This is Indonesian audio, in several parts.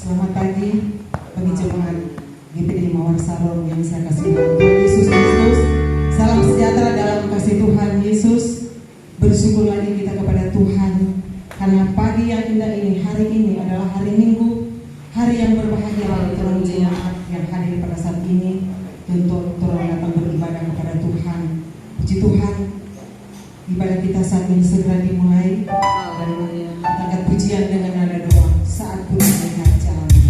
Selamat pagi bagi jemaat GPD Mawar Saron yang saya kasih dalam Tuhan Yesus Kristus. Salam sejahtera dalam kasih Tuhan Yesus. Bersyukur lagi kita kepada Tuhan karena pagi yang indah ini, hari ini adalah hari Minggu, hari yang berbahagia bagi orang jemaat yang hadir pada saat ini untuk datang beribadah kepada Tuhan. Puji Tuhan, ibadah kita saat ini segera dimulai dan angkat pujian dengan nada doa saat ku melihat jalan. Saat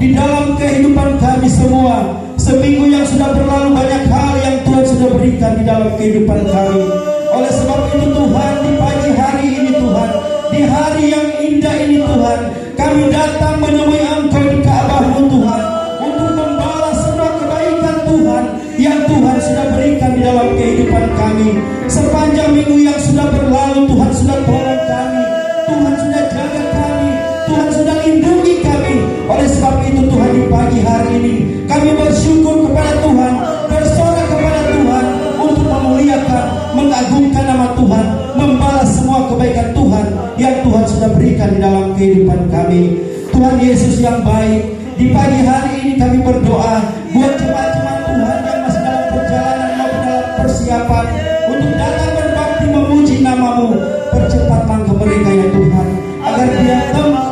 di dalam kehidupan kami semua. Seminggu yang sudah berlalu banyak hal yang Tuhan sudah berikan di dalam kehidupan kami. Oleh sebab itu Tuhan, di pagi hari ini Tuhan, di hari yang indah ini Tuhan, kami datang menemui Engkau di Ka'bah-Mu Tuhan, untuk membalas semua kebaikan Tuhan yang Tuhan sudah berikan di dalam kehidupan kami. Sepanjang minggu yang sudah berlalu Tuhan sudah tolong kami, Tuhan sudah jaga kami, Tuhan sudah lindungi kami. Oleh sebab itu Tuhan, di pagi hari ini kami bersyukur kepada Tuhan, bersorak kepada Tuhan untuk memuliakan, mengagungkan nama Tuhan, membalas semua kebaikan Tuhan yang Tuhan sudah berikan di dalam kehidupan kami. Tuhan Yesus yang baik, di pagi hari ini kami berdoa buat jemaat-jemaat Tuhan yang masih dalam perjalanan maupun dalam persiapan untuk datang berbakti memuji nama-Mu. Percepat langkah mereka ya Tuhan, agar dia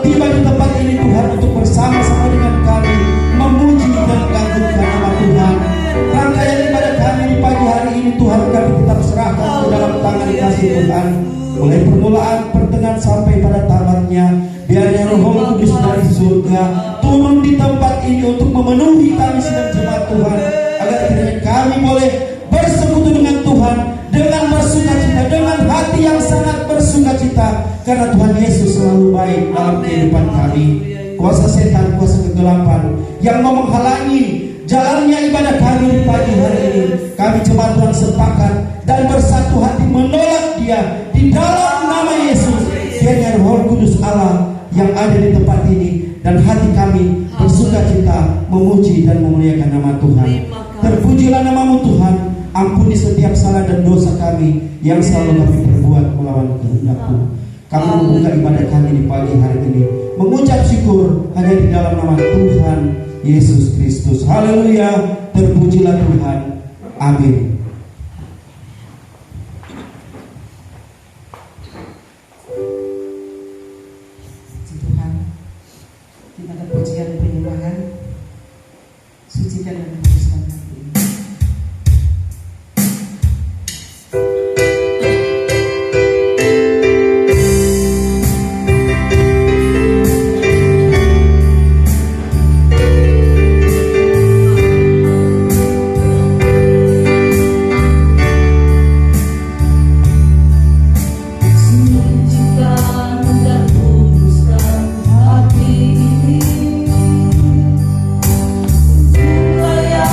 tiba di tempat ini Tuhan, untuk bersama-sama dengan kami memuji dan mengagungkan nama Tuhan. Rangkaian ibadah kami di pagi hari ini Tuhan, kami tetap serahkan ke dalam tangan kasih Tuhan, mulai permulaan, pertengahan sampai pada tamatnya. Biarnya Roh Kudus dari surga turun di tempat ini untuk memenuhi kami sedang jemaat Tuhan, agar kiranya kami boleh bersekutu dengan Tuhan dengan bersukacita, dengan hati yang sangat bersukacita, karena Tuhan Yesus selalu baik dalam kehidupan kami. Kuasa setan, kuasa kegelapan yang mau menghalangi jalannya ibadah kami di pagi hari ini, kami jemaat Tuhan sepakat dan bersatu hati menolak dia di dalam nama Yesus. Biarnya Roh Kudus Allah yang ada di tempat ini dan hati kami bersukacita memuji dan memuliakan nama Tuhan. Terpujilah nama-Mu Tuhan. Ampuni setiap salah dan dosa kami yang selalu kami perbuat melawan kehendak-Mu. Kami membuka ibadah kami di pagi hari ini mengucap syukur hanya di dalam nama Tuhan Yesus Kristus. Haleluya. Terpujilah Tuhan. Amin. Tuhan, kita ada pujian penyembahan, sucikan dan kuduskan hati ini. Supaya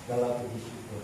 dalam puji syukur.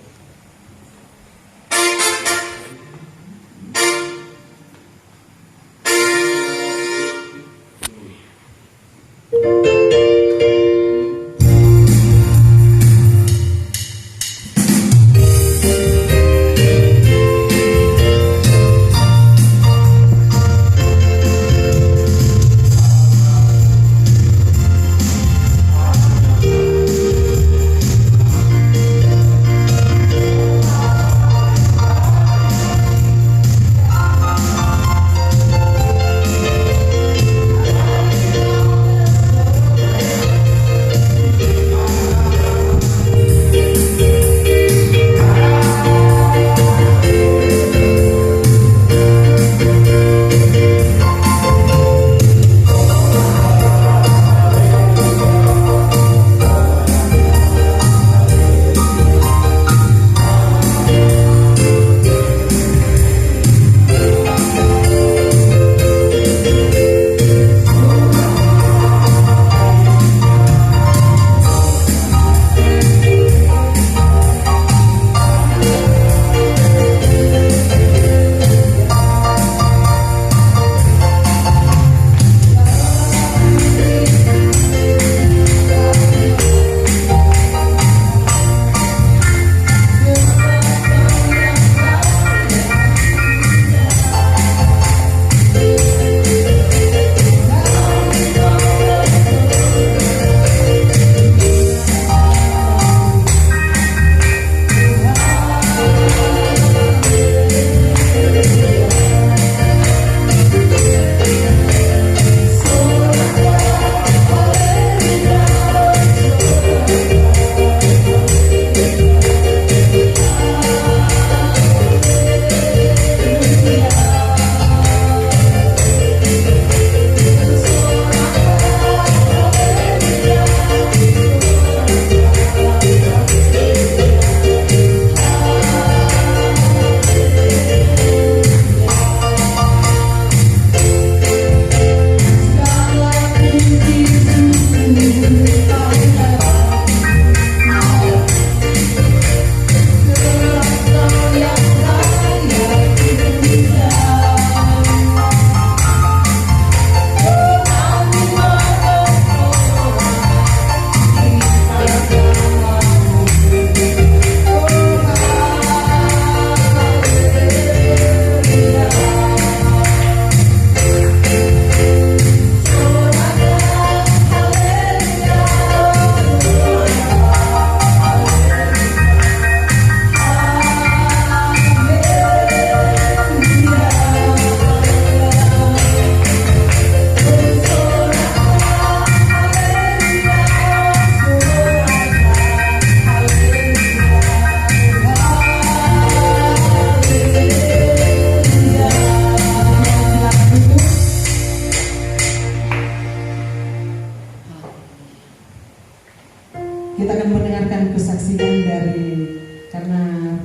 Kita akan mendengarkan kesaksian dari, karena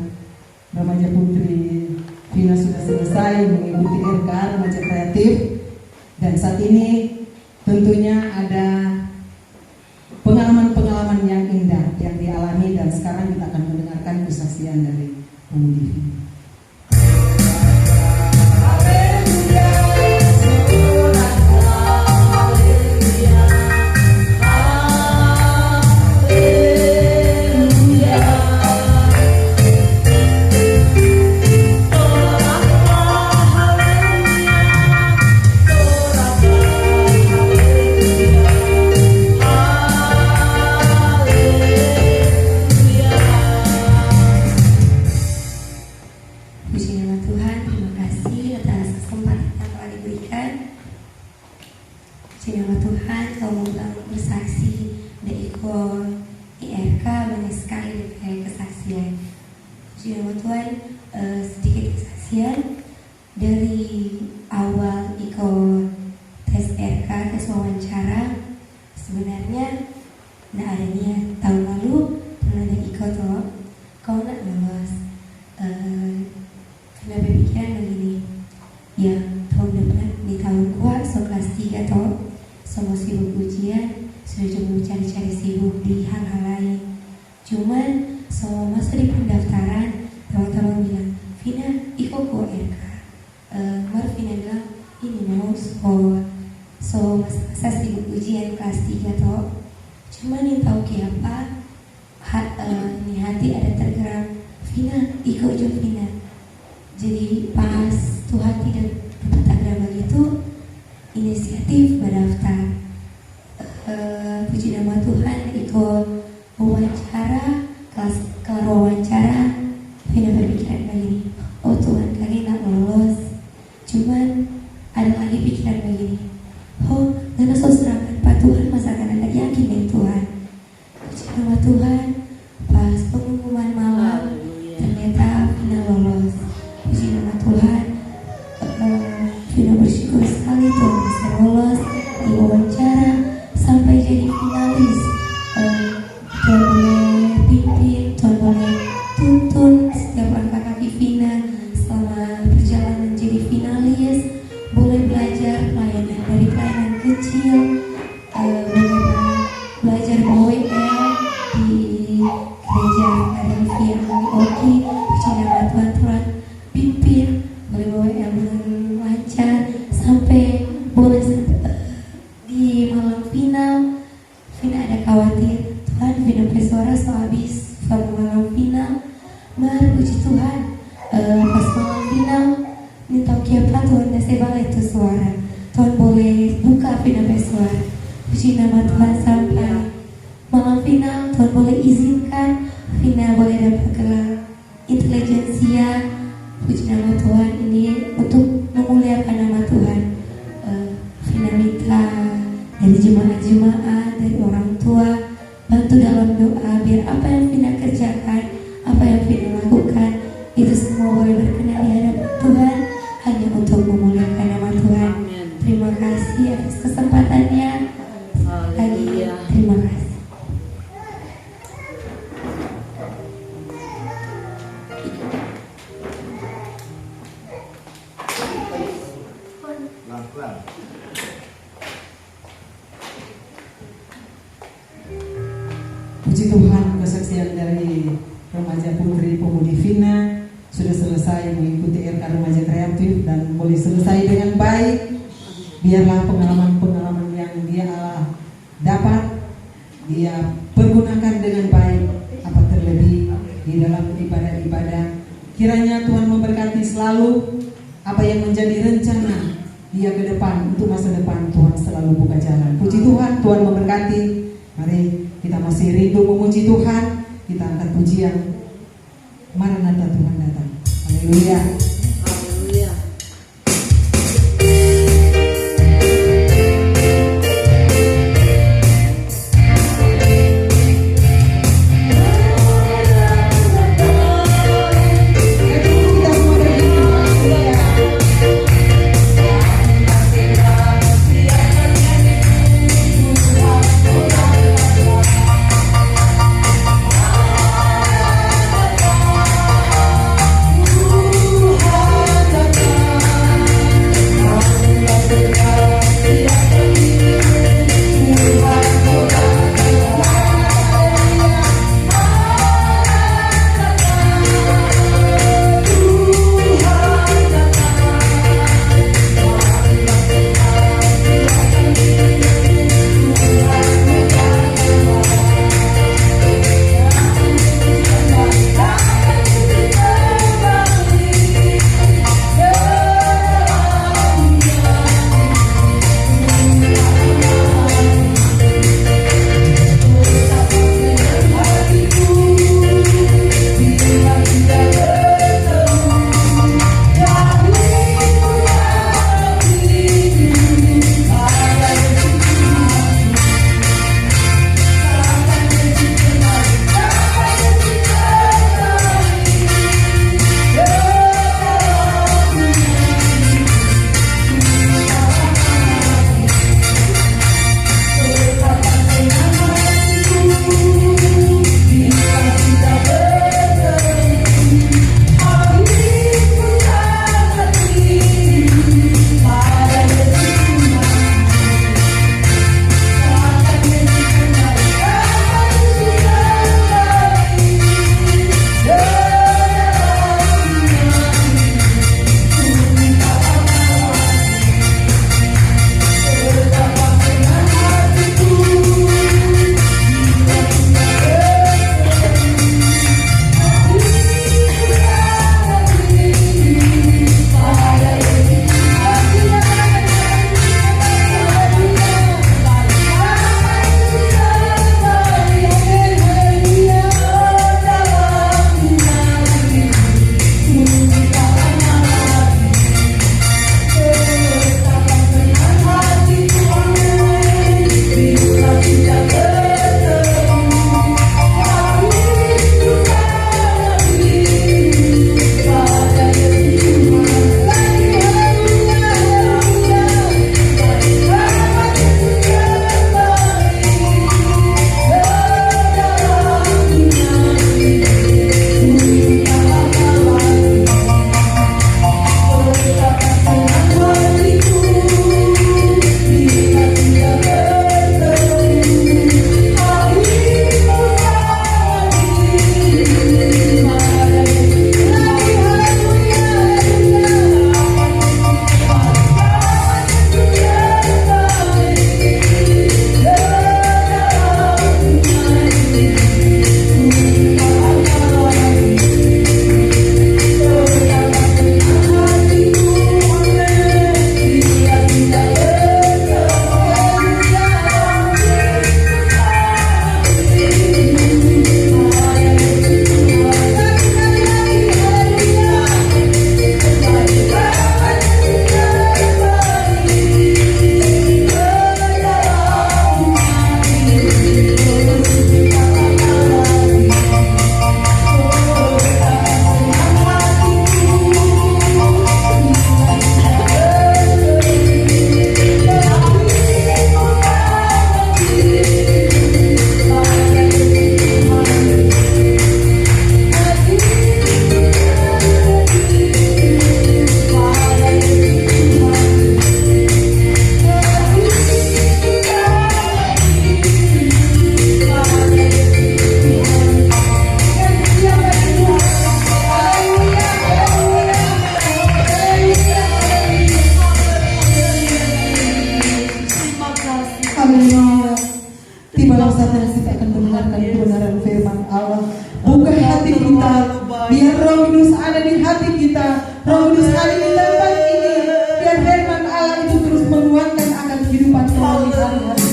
remaja putri Vina sudah selesai mengikuti RK remaja kreatif, dan saat ini tentunya ada pengalaman-pengalaman yang indah yang dialami, dan sekarang kita akan mendengarkan kesaksian dari Pemudi. Sedikit kesaksian dari awal Iko tes RK, tes wawancara. Sebenarnya nggak ada niat. Tahun lalu pernah ada Iko toh, kau nak lolos. Kenapa pikiran begini? Ya tahun depan di tahun kuat, so kelas 3 toh, semua sibuk ujian, sudah coba cari-cari sibuk di hal-hal lain. Cuman So masa di pendaftaran teman-teman bilang, Vina ikut ke RK. Baru Vina bilang ini mau masa sibuk ujian kelas 3 toh. Cuman yang tahu apa ini hati ada tergerak, Vina ikut juga Vina. Jadi pas Tuhan tidak tergerak begitu, inisiatif berdaftar. Puji nama Tuhan, ikut wawancara, kelas wawancara, Vina berpikiran begini, oh Tuhan kali nak lolos. Cuman ada lagi pikiran begini, oh karena serahkan Pak Tuhan, masa kan ada yakin dengan Tuhan. Puji nama Tuhan, pas pengumuman malam ternyata Vina lolos. Puji nama Tuhan, Vina bersyukur sekali Tuhan bisa lolos di wawancara sampai jadi finalis. Tuhan boleh pimpin, Tuhan boleh tuntun setiap langkah kaki Vina selama perjalanan jadi finalis. Boleh belajar pelayanan dari pelayanan kecil, boleh belajar OWL di gereja Adelphia Oki. Puji nama Tuhan, Tuhan pimpin, boleh OWL dengan lancar sampai boleh di malam final. Vina ada khawatir, Tuhan Vina bersuara so habis pada malam final. Puji Tuhan, pas malam final ini tahu kiapa Tuhan saya balik itu suara. Tuhan boleh buka Vina bersuara. Puji nama Tuhan sampai malam final Tuhan boleh izinkan Vina boleh dapat gelar intelijensia. Puji nama Tuhan ini untuk memuliakan nama Tuhan. Vina minta dari jemaat-jemaat, dari orang tua, bantu dalam doa biar apa yang Vina kerjakan, apa yang Vina lakukan, itu semua boleh berkenan di hadapan Tuhan, hanya untuk memuliakan nama Tuhan. Terima kasih atas kesempatannya. Lagi terima kasih. Puji Tuhan, kesaksian dari remaja putri pemudi Vina sudah selesai mengikuti RK Remaja Kreatif dan boleh selesai dengan baik. Biarlah pengalaman-pengalaman yang dia dapat dia pergunakan dengan baik, apa terlebih di dalam ibadah-ibadah. Kiranya Tuhan memberkati selalu apa yang menjadi rencana dia ke depan, untuk masa depan Tuhan selalu buka jalan. Puji Tuhan, Tuhan memberkati. Mari kita masih rindu memuji Tuhan, kita angkat pujian Maranatha, Tuhan datang. Haleluya. Haleluya. Haleluya. kita. Biar Roh Kudus ada di hati kita. Roh Kudus ada di tempat ini. Biar firman Allah itu terus menguatkan akan kehidupan kami hari-hari.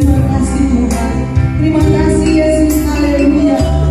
Terima kasih Tuhan. Terima kasih Yesus. Haleluya.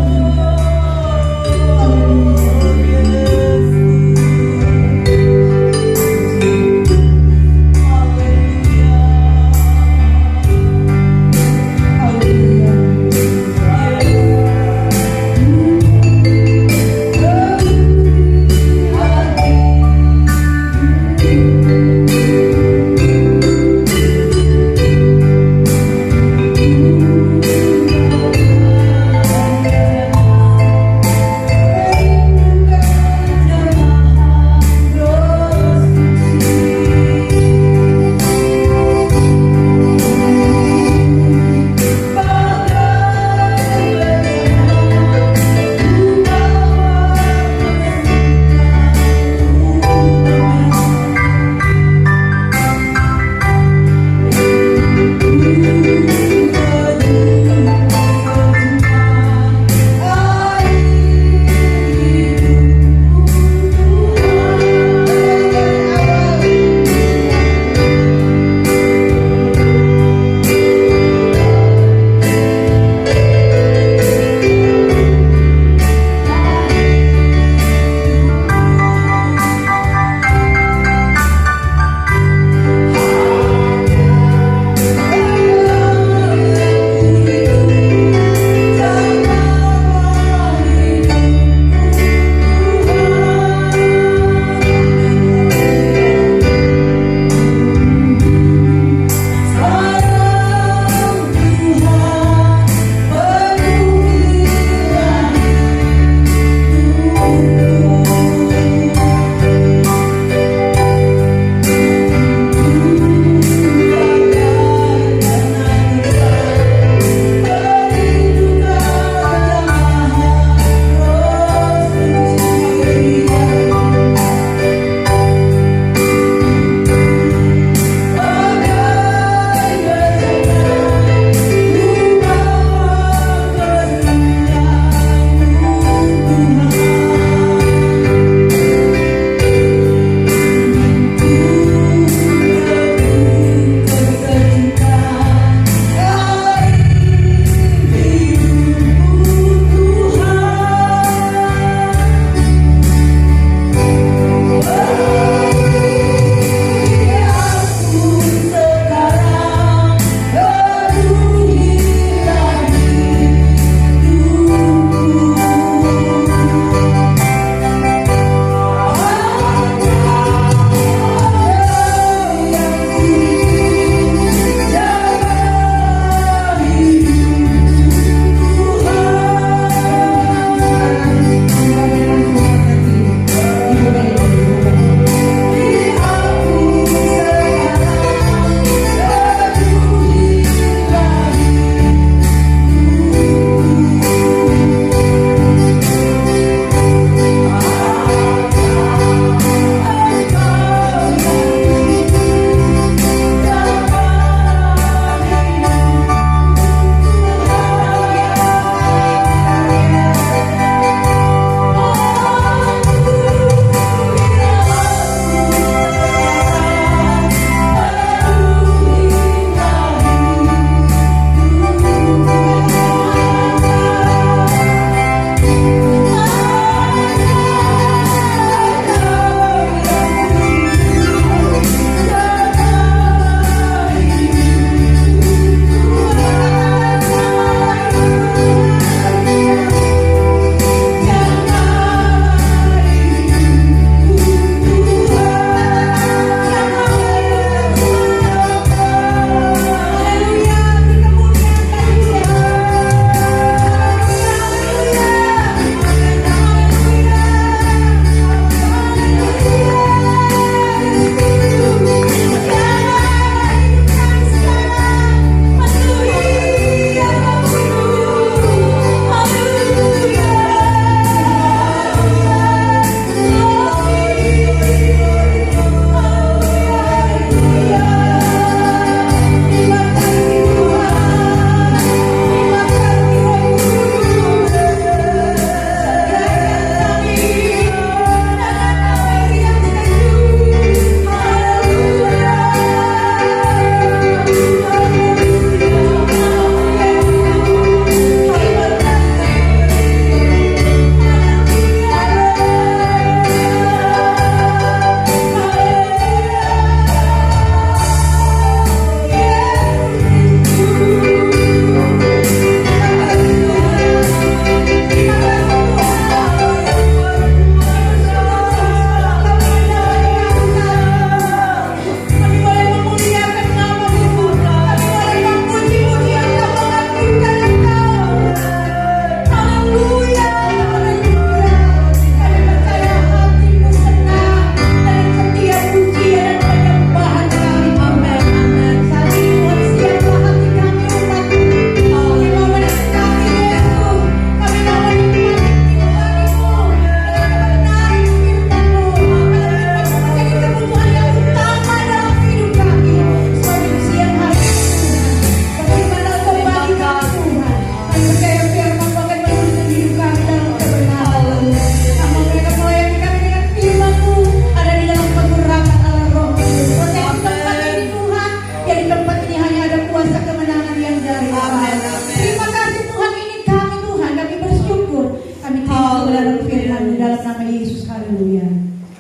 kebenaran firman di dalam nama Yesus. Haleluya.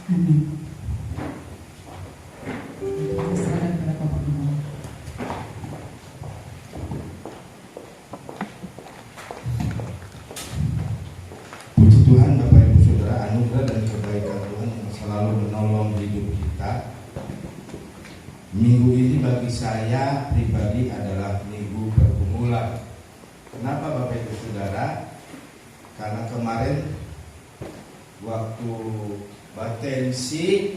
Amin. Silakan kepada Bapak Gubernur. Puji Tuhan Bapak Ibu Saudara, anugerah dan kebaikan Tuhan yang selalu menolong hidup kita. Minggu ini bagi saya pribadi adalah minggu pergumulan. Kenapa Bapak Ibu Saudara? Karena kemarin waktu batensi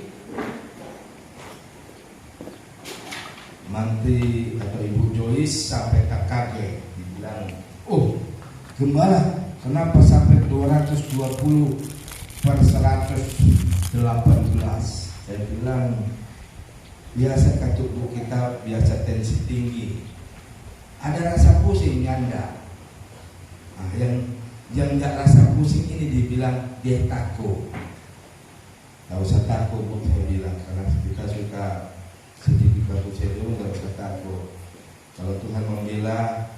Menteri atau Ibu Joyce sampai kaget, dibilang, "Oh, gembala, kenapa sampai 220 per 118?" Saya bilang, biasa tubuh kita biasa tensi tinggi, ada rasa pusing nyanda. Nah, yang nggak rasa pusing ini dibilang dia takut. Gak usah takut, Bu, saya bilang, karena kita suka sedikit bagus saya dulu, gak usah takut. Kalau Tuhan membela,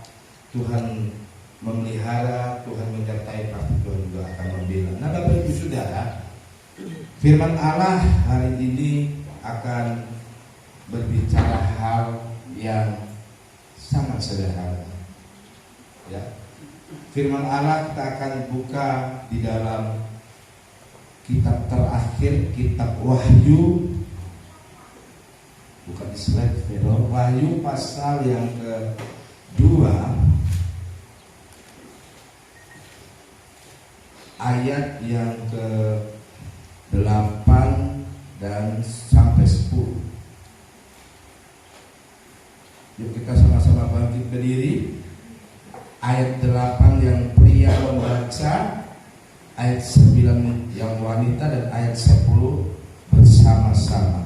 Tuhan memelihara, Tuhan menyertai, pasti Tuhan juga akan membela. Nah, Bapak Ibu Saudara, firman Allah hari ini akan berbicara hal yang sangat sederhana. Ya. Firman Allah kita akan buka di dalam kitab terakhir, kitab Wahyu. Bukan di slide, Wahyu pasal yang ke-2 ayat yang ke-8 dan sampai 10. Yuk kita sama-sama bangkit berdiri. Ayat 8 yang pria membaca, ayat 9 yang wanita, dan ayat 10 bersama-sama.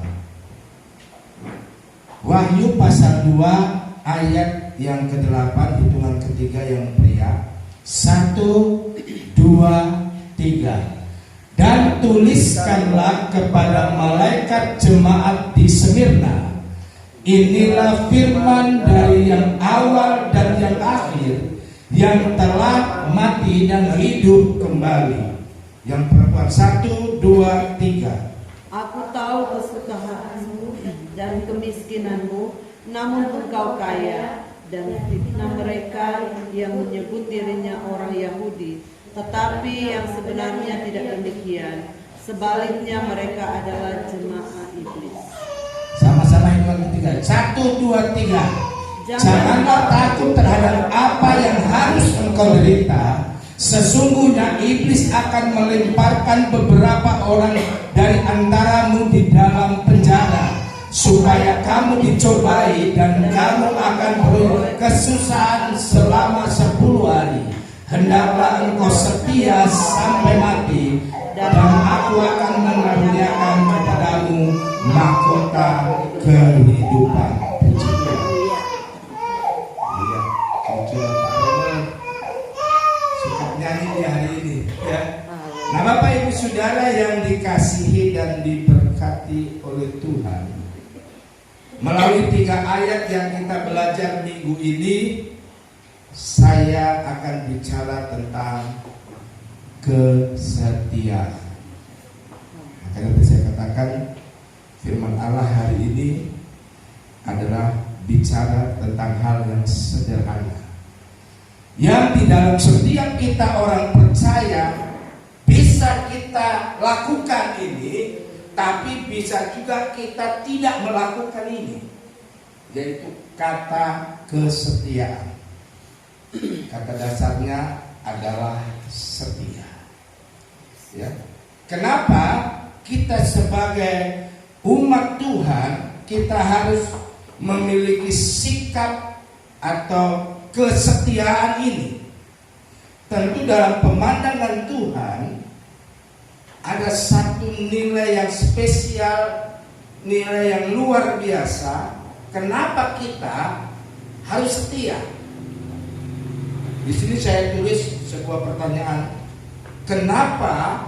Wahyu pasal 2 ayat yang ke-8, hitungan ketiga yang pria. 1, 2, 3. Dan tuliskanlah kepada malaikat jemaat di Smyrna, inilah firman dari yang awal dan yang akhir, yang telah mati dan hidup kembali. Yang perempuan, 1, 2, 3. Aku tahu kesukaanmu dan kemiskinanmu, namun engkau kaya, dan fitnah mereka yang menyebut dirinya orang Yahudi, tetapi yang sebenarnya tidak demikian. Sebaliknya mereka adalah jemaah iblis. Sama-sama hitungan ketiga. 1, 2, 3. Janganlah takut terhadap apa yang harus engkau derita. Sesungguhnya iblis akan melemparkan beberapa orang dari antaramu di dalam penjara, supaya kamu dicobai dan kamu akan berkesusahan selama 10 hari. Hendaklah engkau setia sampai mati, dan aku akan mengaruniakan kepadamu mahkota kehidupan. Puji Tuhan. Iya, Pak Roman suka nyanyi di hari ini, ya. Nah, Bapak Ibu Saudara yang dikasihi dan diberkati oleh Tuhan, melalui 3 ayat yang kita belajar minggu ini, saya akan bicara tentang kesetiaan. Makanya tadi saya katakan firman Allah hari ini adalah bicara tentang hal yang sederhana, yang di dalam setiap kita orang percaya bisa kita lakukan ini, tapi bisa juga kita tidak melakukan ini, yaitu kata kesetiaan. Kata dasarnya adalah setia. Ya. Kenapa kita sebagai umat Tuhan kita harus memiliki sikap atau kesetiaan ini? Tentu dalam pemandangan Tuhan ada satu nilai yang spesial, nilai yang luar biasa. Kenapa kita harus setia? Di sini saya tulis sebuah pertanyaan. Kenapa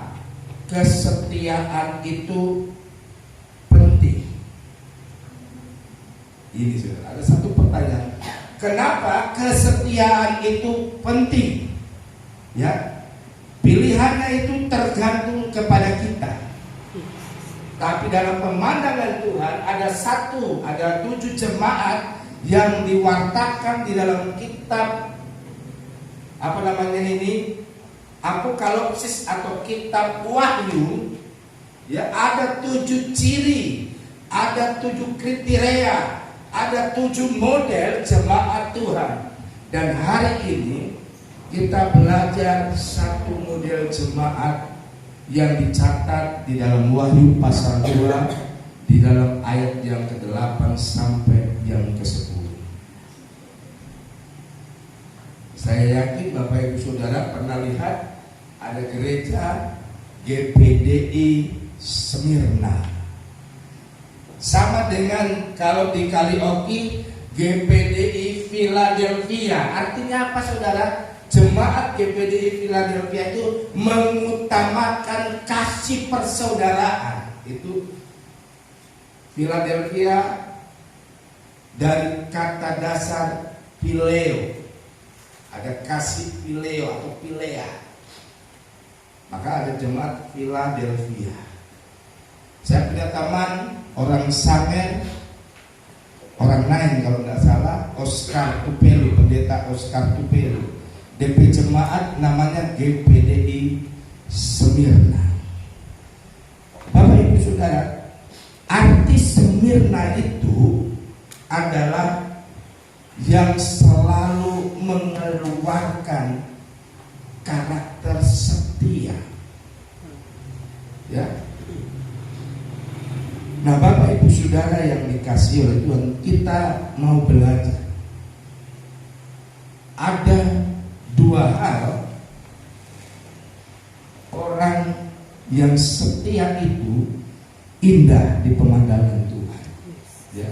kesetiaan itu penting? Ini sudah ada satu pertanyaan. Kenapa kesetiaan itu penting? Ya, pilihan sebenarnya itu tergantung kepada kita. Tapi dalam pemandangan Tuhan ada 7 jemaat yang diwartakan di dalam kitab Apokalipsis atau kitab Wahyu. Ya, ada 7 ciri, ada 7 kriteria, ada 7 model jemaat Tuhan. Dan hari ini kita belajar 1 model jemaat yang dicatat di dalam Wahyu pasal 2 di dalam ayat yang ke-8 sampai yang ke-10. Saya yakin Bapak Ibu Saudara pernah lihat ada gereja GPDI Smyrna. Sama dengan kalau di Kalioki GPDI Philadelphia. Artinya apa saudara? Jemaat GPDI Philadelphia itu mengutamakan kasih persaudaraan. Itu Philadelphia dari kata dasar phileo. Ada kasih phileo atau philea. Maka ada jemaat Philadelphia. Saya punya teman orang Samer, orang Nain kalau tidak salah, Oscar Tupelu, pendeta Oscar Tupelu. DP jemaat namanya GPDI Smyrna. Bapak Ibu Saudara, arti Smyrna itu adalah yang selalu mengeluarkan karakter setia. Ya. Nah, Bapak Ibu Saudara yang dikasihi oleh Tuhan, kita mau belajar. Ada 2 hal orang yang setia itu indah di pemandangan Tuhan. Ya.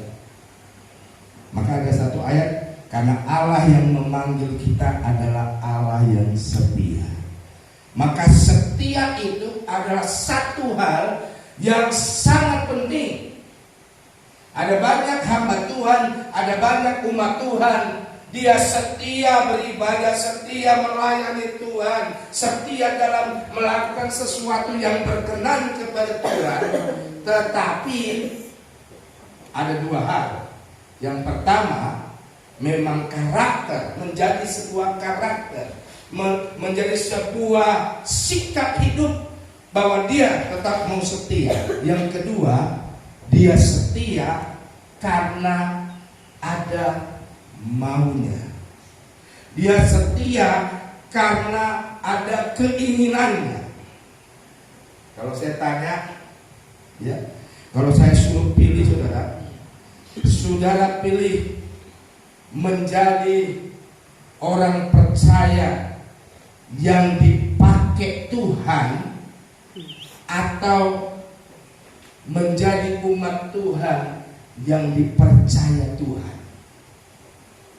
Maka ada 1 ayat, karena Allah yang memanggil kita adalah Allah yang setia. Maka setia itu adalah 1 hal yang sangat penting. Ada banyak hamba Tuhan, ada banyak umat Tuhan, dia setia beribadah, setia melayani Tuhan, setia dalam melakukan sesuatu yang berkenan kepada Tuhan. Tetapi ada 2 hal. Yang pertama, memang karakter, menjadi sebuah karakter, menjadi sebuah sikap hidup bahwa dia tetap mau setia. Yang kedua, dia setia karena ada maunya. Dia setia karena ada keinginannya. Kalau saya tanya, ya, kalau saya suruh pilih saudara pilih menjadi orang percaya yang dipakai Tuhan atau menjadi umat Tuhan yang dipercaya Tuhan.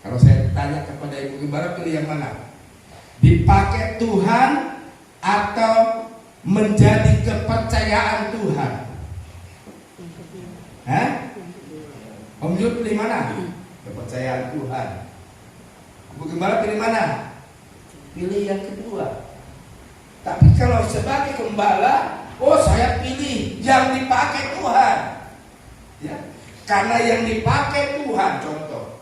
Kalau saya tanya kepada Ibu Gembala, pilih yang mana? Dipakai Tuhan atau menjadi kepercayaan Tuhan? Hah? Om Yud pilih mana? Kepercayaan Tuhan. Ibu Gembala pilih mana? Pilih yang kedua. Tapi kalau sebagai gembala, saya pilih yang dipakai Tuhan. Ya, karena yang dipakai Tuhan. Contoh,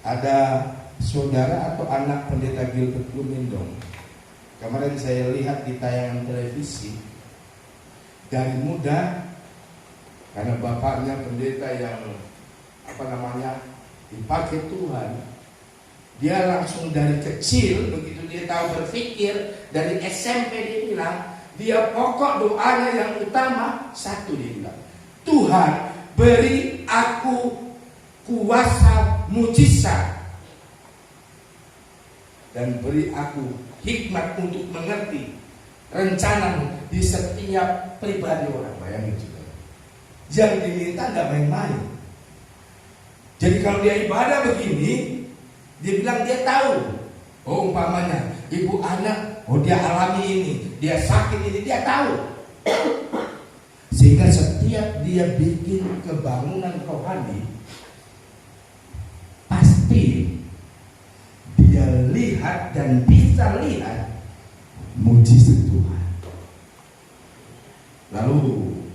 ada saudara atau anak pendeta Gilbert Lumindong. Kemarin saya lihat di tayangan televisi, dari muda, karena bapaknya pendeta yang dipakai Tuhan, dia langsung dari kecil, begitu dia tahu berpikir, dari SMP dia bilang, dia pokok doanya yang utama 1, dia bilang, Tuhan beri aku kuasa mujizat dan beri aku hikmat untuk mengerti rencana di setiap pribadi orang. Bayangin juga, yang diminta nggak main-main. Jadi kalau dia ibadah begini, dia bilang dia tahu. Umpamanya ibu anak, dia alami ini, dia sakit ini, dia tahu. Sehingga setiap dia bikin kebangunan rohani, pasti dia lihat dan bisa lihat mujizat Tuhan. Lalu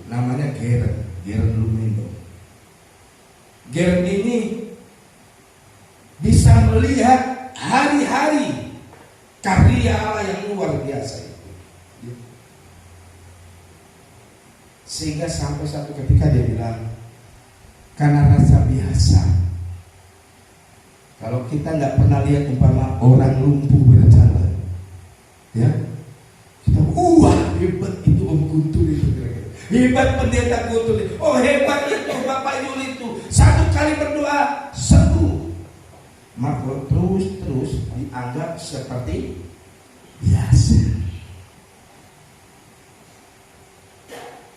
namanya Geren Lumino. Geren ini bisa melihat hari-hari karya Allah yang luar biasa itu. Sehingga sampai satu ketika dia bilang, karena rasa biasa. Kalau kita nggak pernah lihat umpama orang lumpuh berjalan, ya, kita hebat itu Om Guntur itu kira-kira. Hebat pendeta Guntur itu. Oh hebat itu Bapak Yuli itu. Satu kali berdoa sembuh. Maka terus dianggap seperti biasa.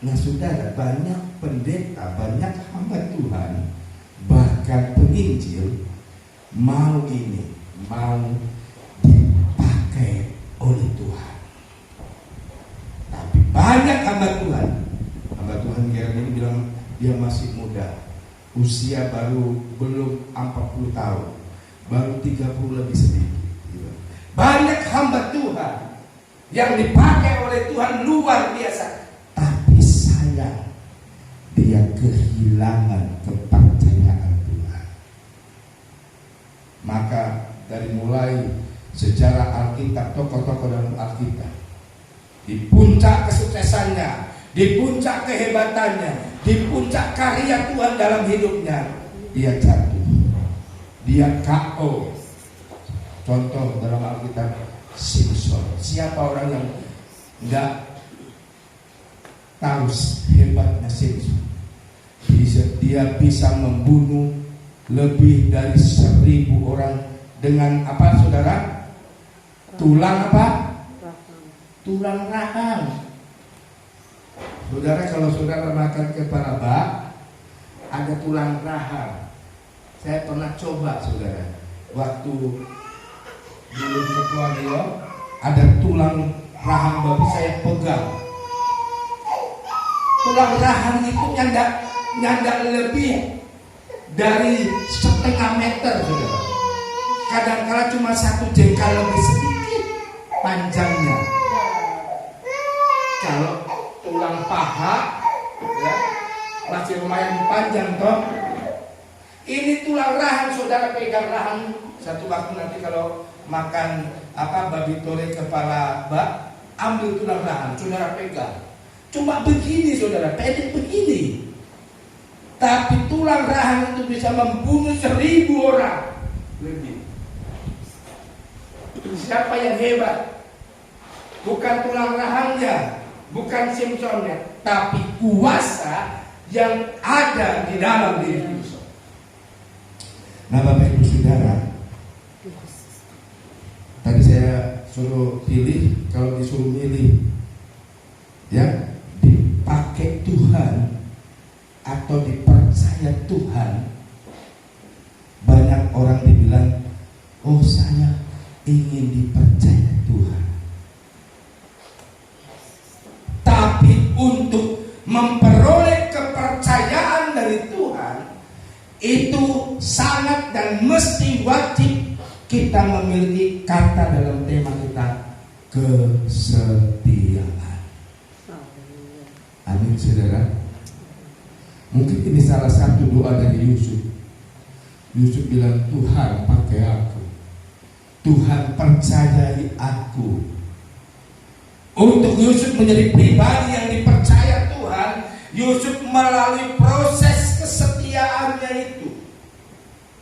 Nah saudara, banyak pendeta, banyak hamba Tuhan, bahkan penginjil mau dipakai oleh Tuhan. Tapi banyak hamba Tuhan Geren ini bilang dia masih muda, usia belum 40 tahun, baru 30 lebih sedikit. Banyak hamba Tuhan yang dipakai oleh Tuhan luar biasa, tapi sayang dia kehilangan kepercayaan Tuhan. Maka dari mulai sejarah Alkitab, tokoh-tokoh dalam Alkitab, di puncak kesuksesannya, di puncak kehebatannya, di puncak karya Tuhan dalam hidupnya, dia jatuh, dia KO. Contoh dalam Alkitab, Simpson. Siapa orang yang nggak tahu hebatnya Simpson? Dia bisa membunuh lebih dari 1.000 orang dengan apa, saudara? Tulang apa? Tulang rahang. Saudara, kalau saudara makan kepala bak, ada tulang rahang. Saya pernah coba, saudara. Waktu dulu ketua dia, ada tulang rahang babi, saya pegang. Tulang rahang itu nyandak lebih dari 1/2 meter, saudara. Kadang-kala cuma 1 jengkal lebih sedikit panjangnya. Kalau tulang paha, ya, masih lumayan panjang toh. Ini tulang rahang, saudara pegang rahang. Satu waktu nanti kalau makan babi tore kepala bak, ambil tulang rahang, saudara pegang. Cuma begini, saudara, pendek begini. Tapi tulang rahang itu bisa membunuh 1.000 orang lebih. Siapa yang hebat? Bukan tulang rahangnya, bukan Simpsonnya, tapi kuasa yang ada di dalam diri Simpson. Nah, Bapak Ibu Saudara, tadi saya suruh pilih, kalau disuruh milih, ya, dipakai Tuhan atau dipercaya Tuhan. Banyak orang dibilang, oh saya ingin dipercaya Tuhan. Tapi untuk memperoleh kepercayaan dari Tuhan, itu sangat dan mesti wajib kita memiliki kata dalam tema kita, kesetiaan. Amin, saudara. Mungkin ini salah satu doa dari Yusuf. Yusuf bilang, Tuhan pakai aku, Tuhan percayai aku. Untuk Yusuf menjadi pribadi yang dipercaya Tuhan, Yusuf melalui proses kesetiaannya itu.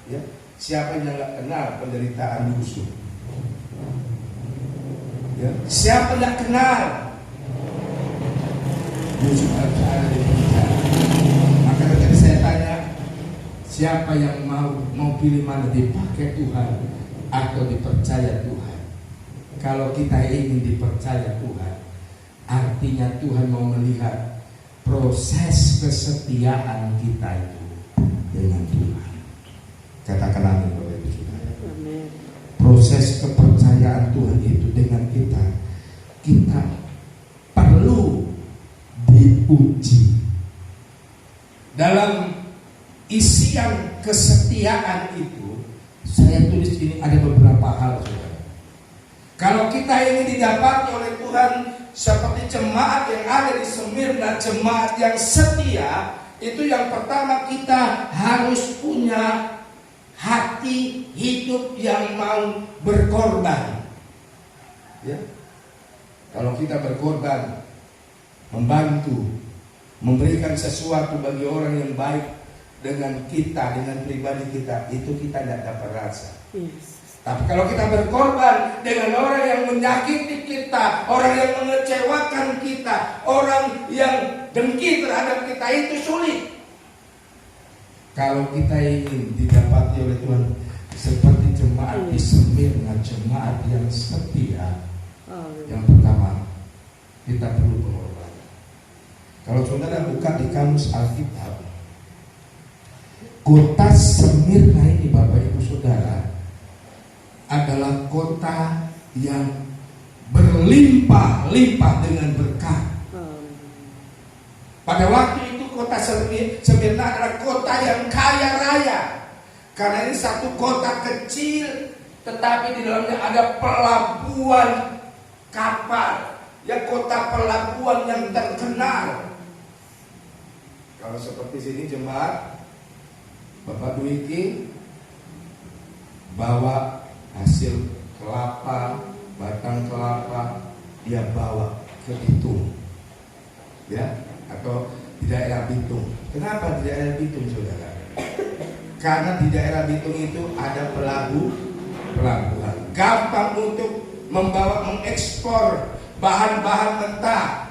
Ya, siapa yang nggak kenal penderitaan Yusuf? Ya, siapa nggak kenal? Yusuf harus ada di penjara. Maka tadi saya tanya, siapa yang mau pilih mana, dipakai Tuhan atau dipercaya Tuhan? Kalau kita ingin dipercaya Tuhan, artinya Tuhan mau melihat proses kesetiaan kita itu dengan Tuhan. Katakan amin, Bapak Ibu Saudara. Proses kepercayaan Tuhan itu dengan kita perlu diuji. Dalam isian kesetiaan itu, saya tulis ini ada beberapa hal, saudara. Kalau kita ini didapati oleh Tuhan seperti jemaat yang ada di Smyrna, jemaat yang setia, itu yang pertama kita harus punya hati hidup yang mau berkorban. Ya. Kalau kita berkorban, membantu, memberikan sesuatu bagi orang yang baik dengan kita, dengan pribadi kita, itu kita tidak dapat rasa. Tapi kalau kita berkorban dengan orang yang menyakiti kita, orang yang mengecewakan kita, orang yang dengki terhadap kita, itu sulit. Kalau kita ingin didapati oleh Tuhan seperti jemaat di Smyrna, jemaat yang setia, yang pertama kita perlu pengorbanan. Kalau saudara buka di kamus Alkitab, kota Smyrna ini Bapak Ibu Saudara adalah kota yang berlimpah-limpah dengan berkat. Pada waktu itu kota Smyrna adalah kota yang kaya raya. Karena ini satu kota kecil, tetapi di dalamnya ada pelabuhan kapal. Ya, kota pelabuhan yang terkenal. Kalau seperti sini jemaat Bapak Dwiki bawa hasil kelapa, batang kelapa, dia bawa ke Bitung, ya, atau di daerah Bitung. Kenapa di daerah Bitung, saudara? Karena di daerah Bitung itu ada pelabuhan, gampang untuk mengekspor bahan-bahan mentah,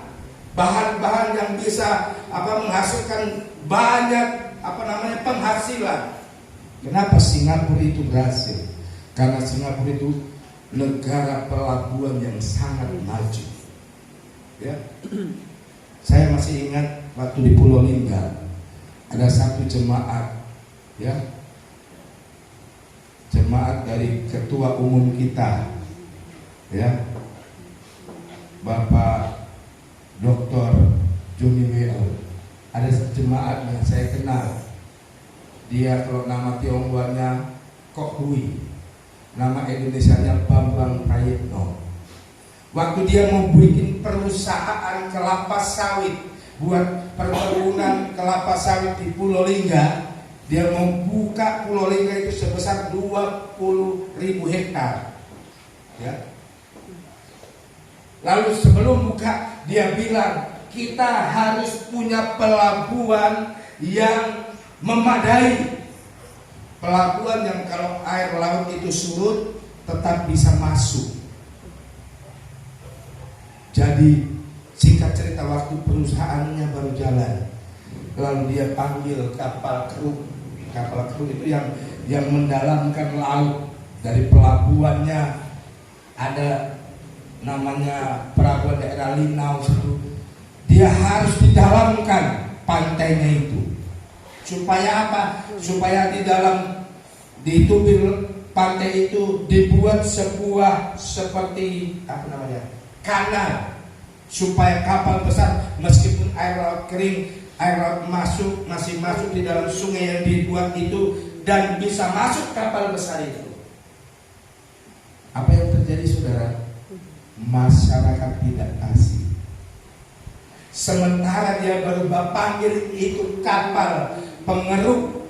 bahan-bahan yang bisa menghasilkan banyak penghasilan. Kenapa Singapura itu berhasil? Karena Singapura itu negara pelabuhan yang sangat maju. Ya. Saya masih ingat waktu di Pulau Lingga ada satu jemaat, ya, jemaat dari ketua umum kita, ya, Bapak Dr. Joni W.O. Ada jemaat yang saya kenal. Dia kalau nama Tionghoanya Kok Hui, nama Indonesianya Bambang Prayitno. Waktu dia mau bikin perusahaan kelapa sawit, buat perkebunan kelapa sawit di Pulau Lingga, dia mau buka Pulau Lingga itu sebesar 20.000 hektar. Ya. Lalu sebelum buka dia bilang, kita harus punya pelabuhan yang memadai. Pelabuhan yang kalau air laut itu surut tetap bisa masuk. Jadi singkat cerita, waktu perusahaannya baru jalan, lalu dia panggil kapal kru itu yang mendalamkan laut. Dari pelabuhannya ada namanya pelabuhan daerah Linau itu, dia harus didalamkan pantainya itu. Supaya apa? Supaya di tubir pantai itu dibuat sebuah seperti kanal, supaya kapal besar meskipun air laut kering, air laut masih masuk di dalam sungai yang dibuat itu dan bisa masuk kapal besar itu. Apa yang terjadi, saudara? Masyarakat tidak kasih. Sementara dia baru panggil itu kapal pengeruk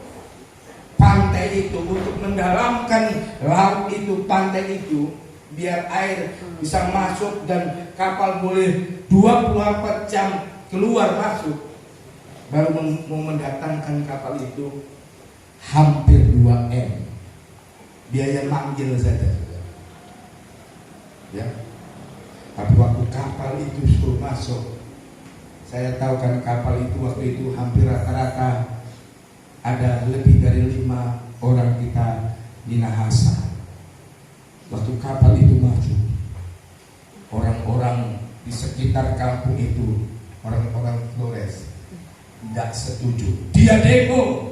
pantai itu untuk mendalamkan laut itu, pantai itu, biar air bisa masuk dan kapal boleh 24 jam keluar masuk. Baru mau mendatangkan kapal itu hampir 2M biaya manggil saja. Ya. Tapi waktu kapal itu suruh masuk, saya tahu kan kapal itu waktu itu hampir rata-rata ada lebih dari 5 orang kita minahasa. Waktu kapal itu maju, orang-orang di sekitar kampung itu, orang-orang Flores tidak setuju. Dia demo,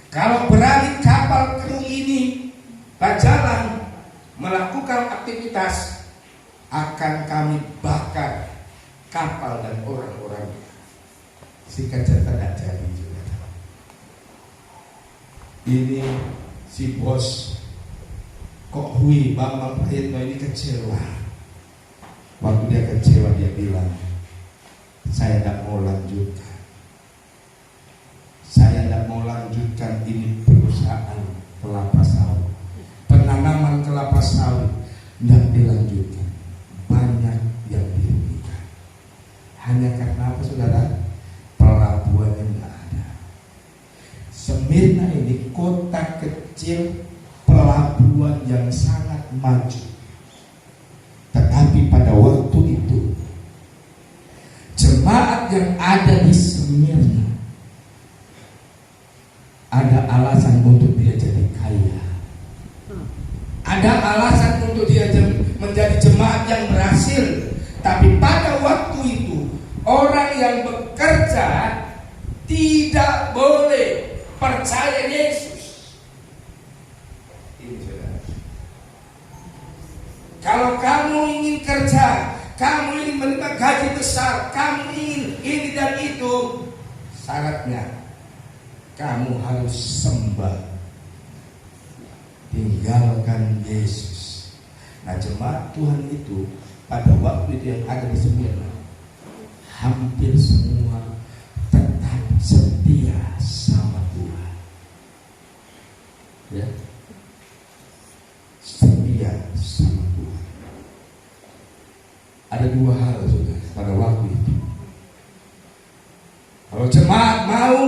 kalau berani kapal kru ini berjalan melakukan aktivitas, akan kami bakar kapal dan orang-orang. Singkat cerita tidak jadi juga. Ini si bos Kok Hui Bambang Prayitno ini kecewa. Waktu dia kecewa dia bilang, saya tidak mau lanjutkan. Saya tidak mau lanjutkan ini perusahaan kelapa sawit. Penanaman kelapa sawit tidak dilanjutkan. Banyak yang dirugikan. Hanya karena apa saudara? Pelabuhannya tidak ada. Smyrna ini kota kecil, pelabuhan yang sangat maju. Tetapi pada waktu itu jemaat yang ada di Smyrna ada alasan untuk dia jadi kaya. Ada alasan untuk dia menjadi jemaat yang berhasil. Tapi pada waktu itu orang yang bekerja tidak boleh percaya Yesus. Ini saudara. Kalau kamu ingin kerja, kamu ingin menerima gaji besar, kamu ingin ini dan itu, syaratnya kamu harus sembah, tinggalkan Yesus. Nah, jemaat Tuhan itu pada waktu itu yang ada di Smyrna hampir semua tetap setia sama Tuhan. Ya, setia sama Tuhan. Ada dua hal saudara pada waktu itu. Kalau jemaat mau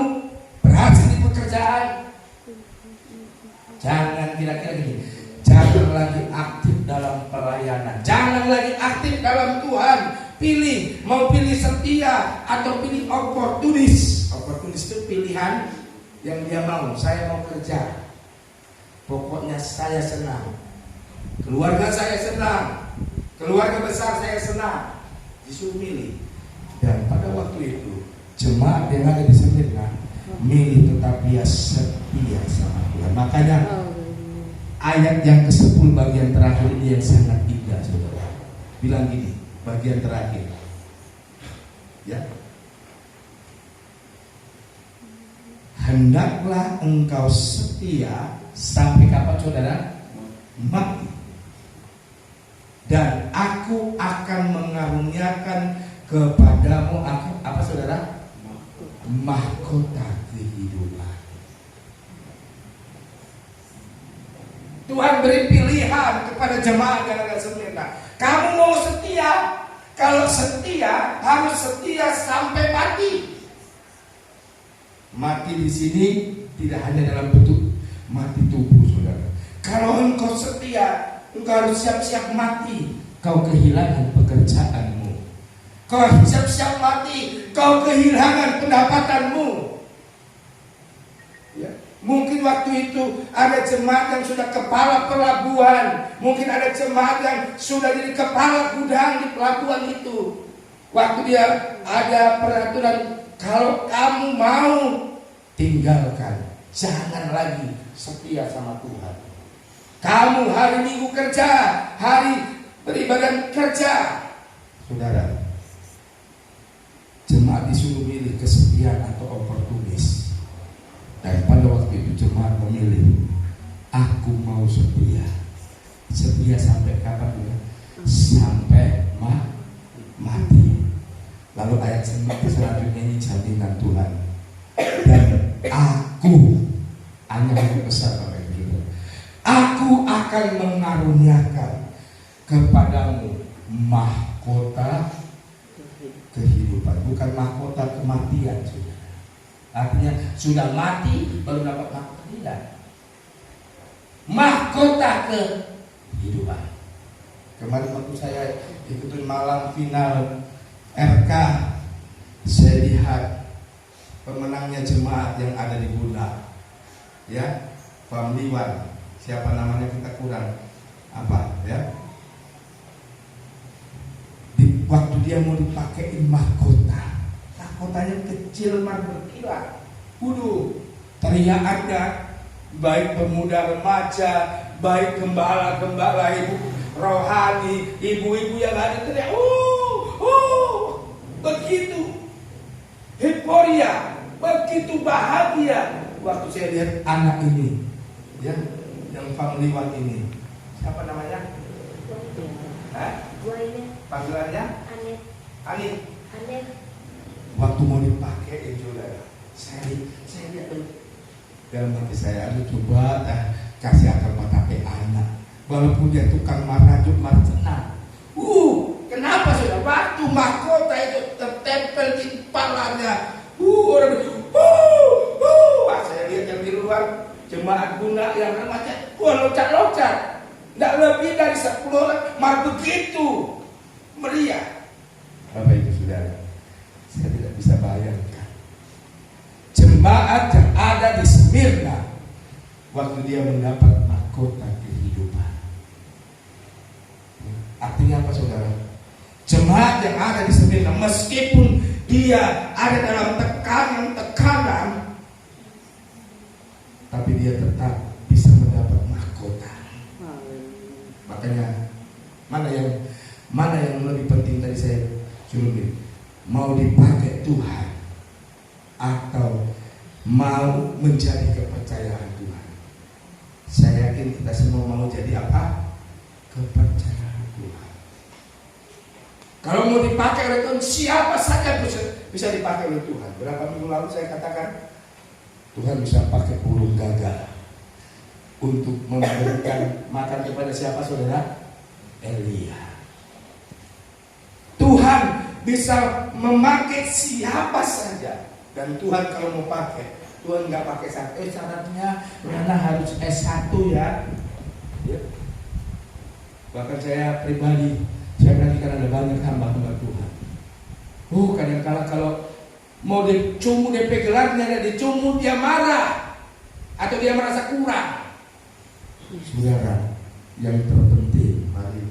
berhasil di pekerjaan, jangan kira-kira gini, jangan lagi aktif dalam pelayanan, jangan lagi aktif dalam Tuhan. Pilih, mau pilih setia atau pilih oportunis. Oportunis itu pilihan yang dia mau. Saya mau kerja, pokoknya saya senang, keluarga saya senang, keluarga besar saya senang, disuruh milih. Dan pada waktu itu jemaat yang ada di Smyrna milih tetap dia setia sama Tuhan. Makanya ayat yang ke-10 bagian terakhir ini yang sangat indah saudara. Bilang gini, bagian terakhir, ya, hendaklah engkau setia sampai kapan saudara? Mati. Dan aku akan mengaruniakan kepadamu apa saudara? Mahkota kehidupan. Tuhan beri pilihan kepada jemaat yang ada di Smyrna. Kamu mau setia? Kalau setia harus setia sampai mati. Mati di sini tidak hanya dalam bentuk mati tubuh saudara. Kalau engkau setia, engkau harus siap-siap mati. Kau kehilangan pekerjaanmu. Kau siap-siap mati, kau kehilangan pendapatanmu. Ya. Mungkin waktu itu ada jemaat yang sudah kepala pelabuhan, mungkin ada jemaat yang sudah jadi kepala gudang di pelabuhan itu. Waktu dia ada peraturan, kalau kamu mau tinggalkan, jangan lagi setia sama Tuhan. Kamu hari Minggu kerja, hari beribadah kerja, saudara. Jemaat disuruh milih kesetiaan atau oportunis. Dan pada waktu itu jemaat memilih, aku mau setia. Setia sampai kapan ya? Sampai mati. Lalu ayat selanjutnya ini jaminan Tuhan. Dan aku, hanya besar Bapak Ibu, aku akan mengaruniakan kepadamu mahkota kehidupan, bukan mahkota kematian saudara. Artinya sudah mati baru dapat mahkota, tidak. Mahkota kehidupan. Kemarin waktu saya ikutin malam final RK, saya lihat pemenangnya jemaat yang ada di Bunda, ya, Family One. Siapa namanya kita kurang apa, ya? Waktu dia mau dipakein mahkotanya kecil mah berkilat. Teriakannya baik pemuda remaja, baik gembala-gembala, ibu rohani, ibu-ibu yang ada teriak, begitu euforia, begitu bahagia. Waktu saya lihat anak ini, ya, yang Family One ini, siapa namanya? Panggilannya Anet. Anin. Anet. Waktu mau dipakai saudara, saya lihat dalam hati saya, aduh coba kasih akal mata ke anak, walaupun dia tukang marajuk marcena. Kenapa saudara? Waktu mahkota itu tertempel di kepalanya. Saya lihat yang di luar jemaat bunda yang remaja, loncat-loncat, tidak lebih dari 10 orang, malah begitu meriah. Bapak Ibu Saudara, saya tidak bisa bayangkan jemaat yang ada di Smyrna waktu dia mendapat mahkota kehidupan. Artinya apa saudara? Jemaat yang ada di Smyrna, meskipun dia ada dalam tekanan, tapi dia tetap bisa mendapat mahkota. Makanya mana yang lebih penting tadi saya suruh ini, mau dipakai Tuhan atau mau menjadi kepercayaan Tuhan. Saya yakin kita semua mau jadi apa? Kepercayaan Tuhan. Kalau mau dipakai oleh Tuhan, siapa saja bisa dipakai oleh Tuhan. Berapa minggu lalu saya katakan Tuhan bisa pakai burung gagak untuk memberikan makan kepada siapa saudara? Elia. Tuhan bisa memakai siapa saja, dan Tuhan kalau mau pakai, Tuhan nggak pakai syaratnya karena harus S1 ya. Bahkan saya pribadi, saya perhatikan ada banyak hamba-hamba Tuhan. Kadang-kala kalau mau dicumu DP gelarnya dan dicumu dia marah atau dia merasa kurang. Saudara, yang terpenting mari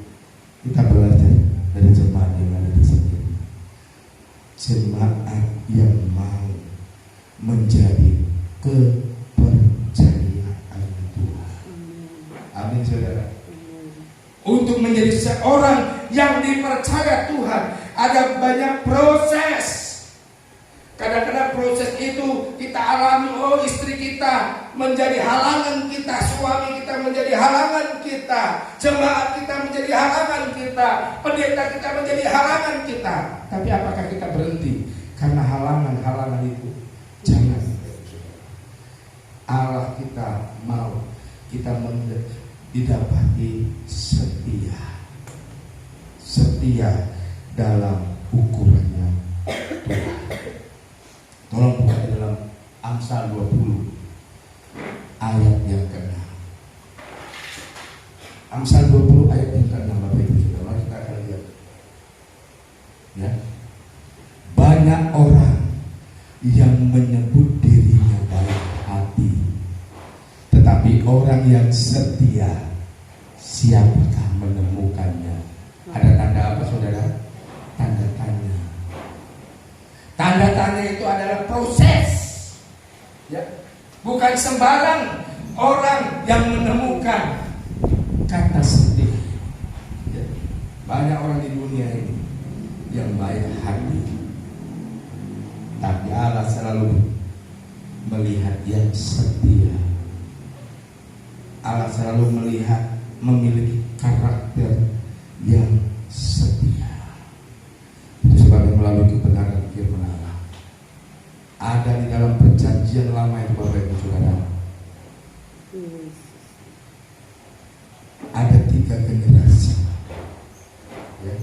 kita belajar dari jemaat yang ada di sini. Jemaat yang mau menjadi kepercayaan Tuhan. Amin saudara. Untuk menjadi seorang yang dipercaya Tuhan, ada banyak proses. Kadang-kadang proses itu kita alami, istri kita menjadi halangan kita, suami kita menjadi halangan kita, jemaat kita menjadi halangan kita, pendeta kita menjadi halangan kita. Tapi apakah kita berhenti karena halangan-halangan itu? Jangan. Allah kita mau kita didapati setia dalam ukurannya Tuhan. Tolong buka di dalam Amsal 20 ayat yang ke-6. Amsal 20 ayat yang ke-6, Bapak Ibu Saudara, kita akan lihat. Ya. Banyak orang yang menyebut dirinya baik hati, tetapi orang yang setia, siapakah menemukannya? Ada tanda apa saudara? Tanda tanya. Tanda tanya itu adalah proses, ya. Bukan sembarang orang yang menemukan kata setia. Ya. Banyak orang di dunia ini yang baik hati, tapi Allah selalu melihat yang setia. Allah selalu melihat memiliki karakter yang setia. Itu sebabnya melalui kebenaran firman Allah ada di dalam perjanjian lama itu, Bapak Ibu Saudara, ada 3 generasi, ya.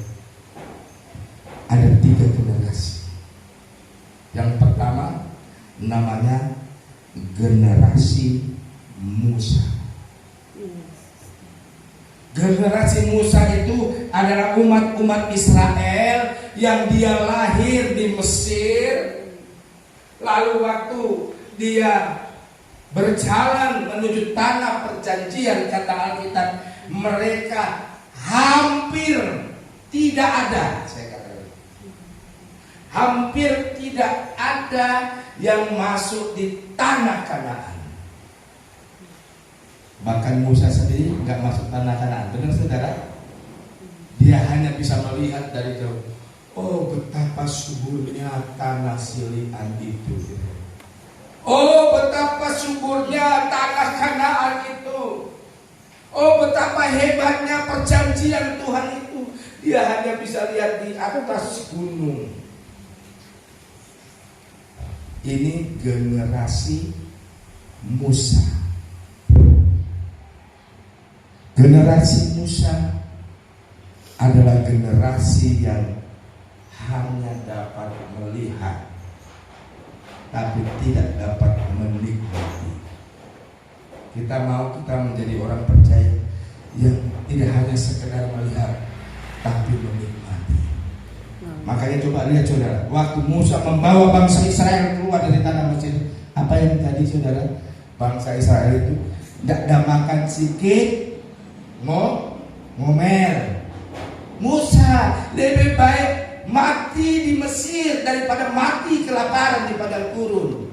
Ada 3 generasi. Yang pertama namanya generasi Musa. Generasi Musa itu adalah umat-umat Israel yang dia lahir di Mesir. Lalu waktu dia berjalan menuju tanah perjanjian, kata Alkitab, mereka hampir tidak ada. Saya katakan, hampir tidak ada yang masuk di tanah Kanaan. Bahkan Musa sendiri nggak masuk tanah Kanaan. Benar saudara? Dia hanya bisa melihat dari jauh. Oh, betapa suburnya tanah Silian itu. Oh, betapa suburnya tanah Kanaan itu. Oh, betapa hebatnya perjanjian Tuhan itu. Dia hanya bisa lihat di atas gunung. Ini generasi Musa. Generasi Musa adalah generasi yang hanya dapat melihat tapi tidak dapat menikmati. Kita menjadi orang percaya yang tidak hanya sekedar melihat tapi menikmati. Makanya coba lihat saudara, waktu Musa membawa bangsa Israel keluar dari tanah Mesir, apa yang tadi saudara, bangsa Israel itu tidak ada makan sikit, ngomel. Musa, lebih baik mati di Mesir daripada mati kelaparan di padang gurun.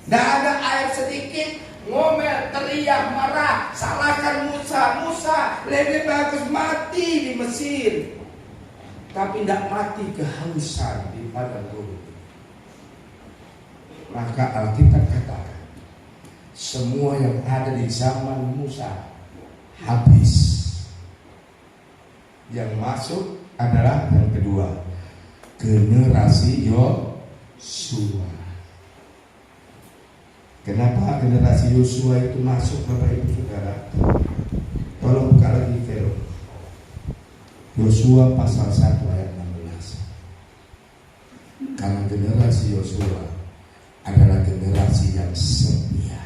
Tidak ada air sedikit, ngomel, teriak, marah, salahkan Musa. Musa, lebih bagus mati di Mesir, tapi tidak mati kehausan di padang gurun. Maka Alkitab katakan, semua yang ada di zaman Musa habis. Yang masuk adalah yang kedua, generasi Yosua. Kenapa generasi Yosua itu masuk, Bapak Ibu Saudara? Tolong buka lagi film Yosua pasal 1 ayat 16. Karena generasi Yosua adalah generasi yang setia.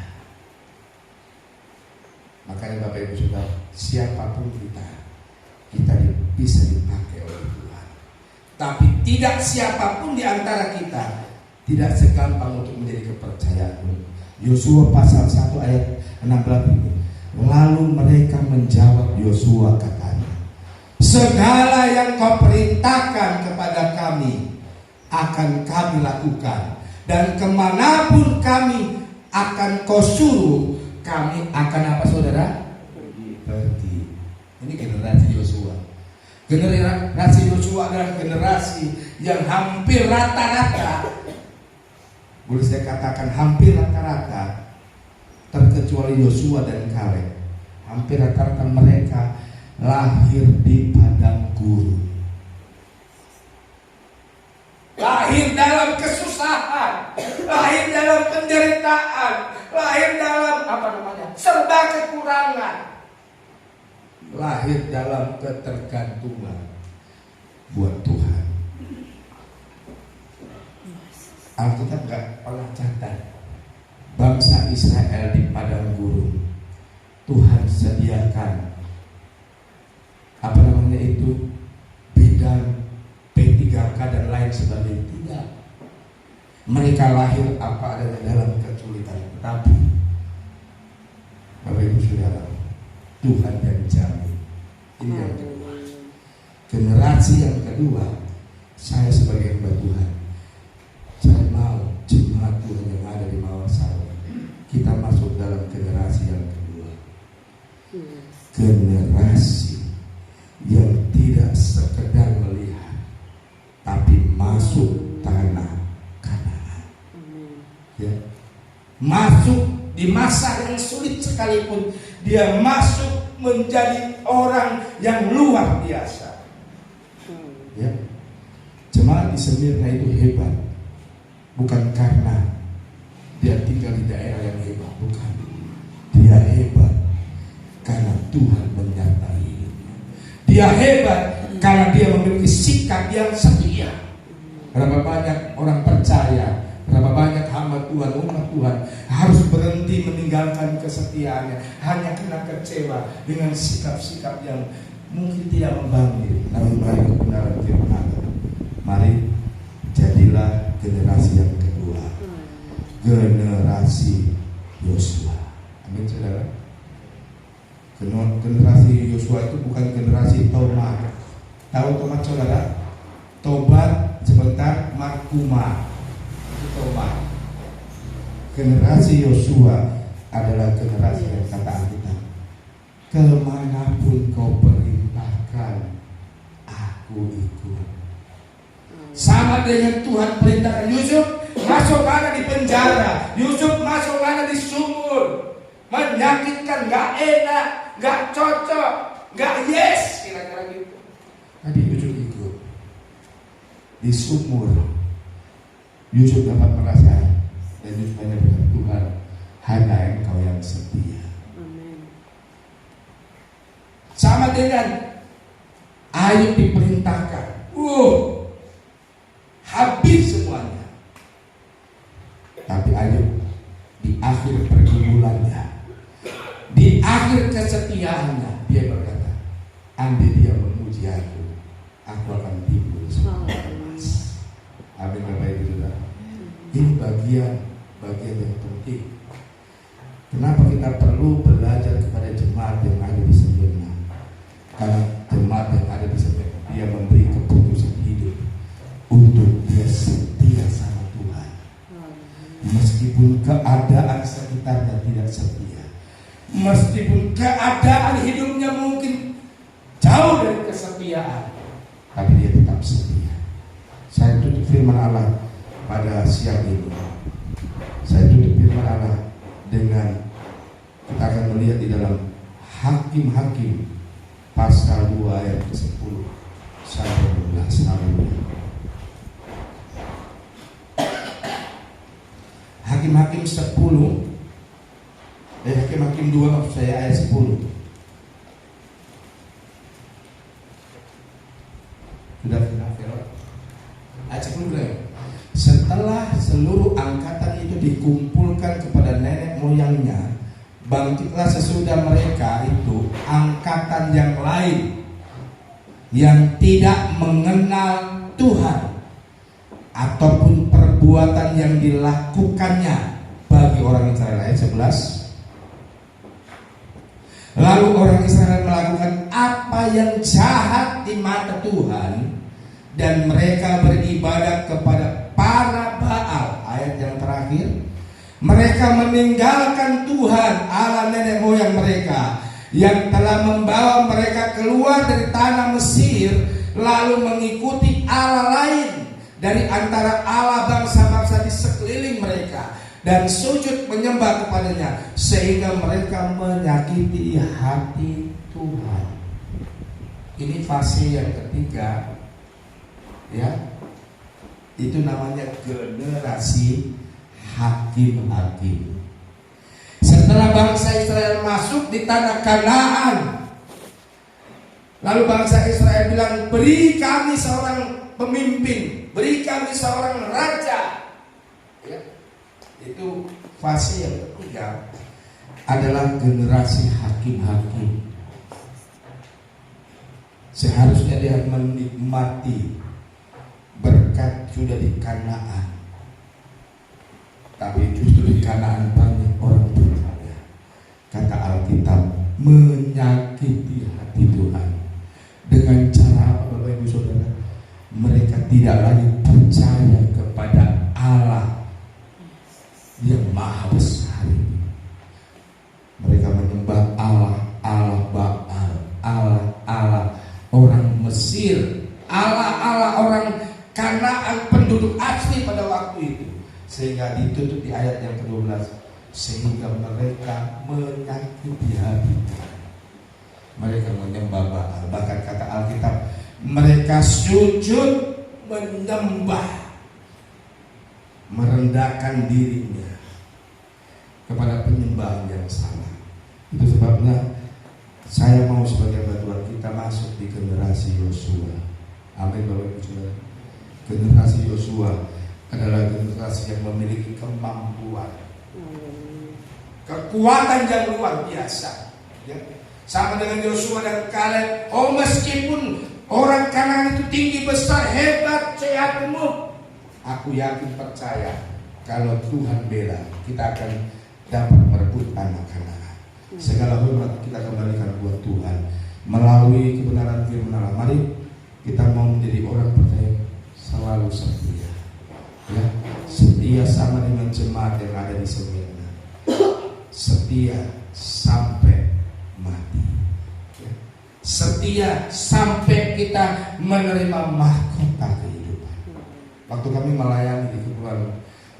Makanya Bapak Ibu Saudara, siapapun kita bisa dipakai oleh Tuhan. Tapi tidak siapapun di antara kita tidak segampang untuk menjadi kepercayaan. Yosua pasal 1 ayat 16 ini. Lalu mereka menjawab Yosua, katanya, segala yang kau perintahkan kepada kami akan kami lakukan, dan kemanapun kami akan kau suruh, kami akan apa saudara? Pergi. Ini generasi Yosua. Generasi Yosua adalah generasi yang hampir rata-rata, boleh saya katakan hampir rata-rata, terkecuali Yosua dan Kaleb, hampir rata-rata mereka lahir di padang gurun. Lahir dalam kesusahan, lahir dalam penderitaan, lahir dalam serba kekurangan, lahir dalam ketergantungan buat Tuhan. Alkitab gak pernah catat bangsa Israel di padang gurun Tuhan sediakan bidang P3K dan lain sebagainya. Tidak. Mereka lahir apa adanya dalam kesulitan. Tapi Bapak Ibu Saudara, Tuhan yang jamin. Ini yang kedua. Generasi yang kedua, saya sebagai hamba Tuhan, saya mau jemaat Tuhan yang ada di bawah saya, kita masuk dalam generasi yang kedua. Generasi yang tidak sekedar melihat, tapi masuk tanah Kanaan. Ya. Masuk di masa yang sulit sekalipun, dia masuk menjadi orang yang luar biasa. Ya. Jemaat di Semirna itu hebat, bukan karena dia tinggal di daerah yang hebat, bukan. Dia hebat karena Tuhan menyertai hidupnya. Dia hebat karena dia memiliki sikap yang setia. Berapa banyak orang percaya, berapa banyak hamba Tuhan, umat Tuhan harus berhenti meninggalkan kesetiaannya hanya karena kecewa dengan sikap-sikap yang mungkin tidak membangun. Namun mari kebenaran firman, mari jadilah generasi yang kedua, generasi Yosua. Amin saudara. Generasi Yosua itu bukan generasi Tomat. Tahu Tomat saudara? Tobat sebentar, Markuma itu Tomat. Generasi Yosua adalah generasi yang kata Alkitab, kemanapun kau perintahkan, aku ikut. Sama dengan Tuhan perintahkan Yusuf masuk mana di penjara, Yusuf masuk mana di sumur, menyakitkan, gak enak, gak cocok, gak yes, kira-kira gitu. Tadi di sumur, Yusuf dapat merasa, dan Yusuf hanya berkata, Tuhan, hanya Engkau yang setia. Amin. Sama dengan Ayub diperintahkan, habis semuanya. Tapi Ayub di akhir pergumulannya, di akhir kesetiaannya, dia berkata, andai dia memuji aku akan timbul sebuah emas. Amin Bapak Ibu Saudara. Ini bagian yang penting. Kenapa kita perlu belajar kepada jemaat yang ada di Smyrna? Karena jemaat yang ada di Smyrna, dia memberi keputusan hidup untuk dia setia sama Tuhan. Meskipun keadaan sekitarnya tidak setia, meskipun keadaan hidupnya mungkin jauh dari kesetiaan, tapi dia tetap setia. Saya tutup firman Allah pada siang ini. Saya tutup firman Allah dengan kita akan melihat di dalam Hakim-Hakim pasal 2 ayat ke-10 sampai 12. Hakim-Hakim 10, Hakim-Hakim 2 maksud saya ayat 10. Sudah ayat 10 ya. Setelah seluruh angkatan itu dikumpulkan kepada nenek moyangnya, bangkitlah sesudah mereka itu angkatan yang lain yang tidak mengenal Tuhan ataupun perbuatan yang dilakukannya bagi orang Israel. Ayat 11. Lalu orang Israel melakukan apa yang jahat di mata Tuhan, dan mereka beribadat kepada para Baal. Ayat yang terakhir, mereka meninggalkan Tuhan Allah nenek moyang mereka yang telah membawa mereka keluar dari tanah Mesir, lalu mengikuti Allah lain dari antara Allah bangsa-bangsa di sekeliling mereka, dan sujud menyembah kepadanya, sehingga mereka menyakiti hati Tuhan. Ini fase yang ketiga, ya, itu namanya generasi hakim-hakim. Setelah bangsa Israel masuk di tanah Kanaan, lalu bangsa Israel bilang, beri kami seorang pemimpin, beri kami seorang raja, ya. Itu fase yang ketiga, adalah generasi hakim-hakim. Seharusnya dia menikmati berkat sudah di Kanaan, tapi justru di Kanaan banyak orang percaya. Kata Alkitab, menyakiti hati Tuhan. Dengan cara apa Bapak Ibu Saudara? Mereka tidak lagi percaya kepada Allah yang maha besar ini. Mereka menyembah Allah Baal, Allah orang Mesir, Allah orang Kanaan, penduduk asli pada waktu itu. Sehingga ditutup di ayat yang ke-12, sehingga mereka menyakiti hati. Mereka menyembah Baal. Bahkan kata Alkitab, mereka sujud menyembah, merendahkan dirinya kepada penyembahan yang salah. Itu sebabnya saya mau sebagai batuan kita masuk di generasi Yosua. Amin Bapak Ibu Saudara. Generasi Yosua adalah generasi yang memiliki kemampuan, kekuatan yang luar biasa, ya. Sama dengan Yosua dan Kaleb. Oh, meskipun orang Kanaan itu tinggi, besar, hebat, sehat, gemuk, aku yakin percaya kalau Tuhan bela, kita akan dapat merebut tanah Kanaan. Segala hormat kita kembalikan buat Tuhan melalui kebenaran firman Allah. Mari kita mau menjadi orang percaya selalu setia, ya. Setia sama dengan jemaat yang ada di Smyrna, setia sampai mati, ya. Setia sampai kita menerima mahkota kehidupan. Waktu kami melayani di Kepulauan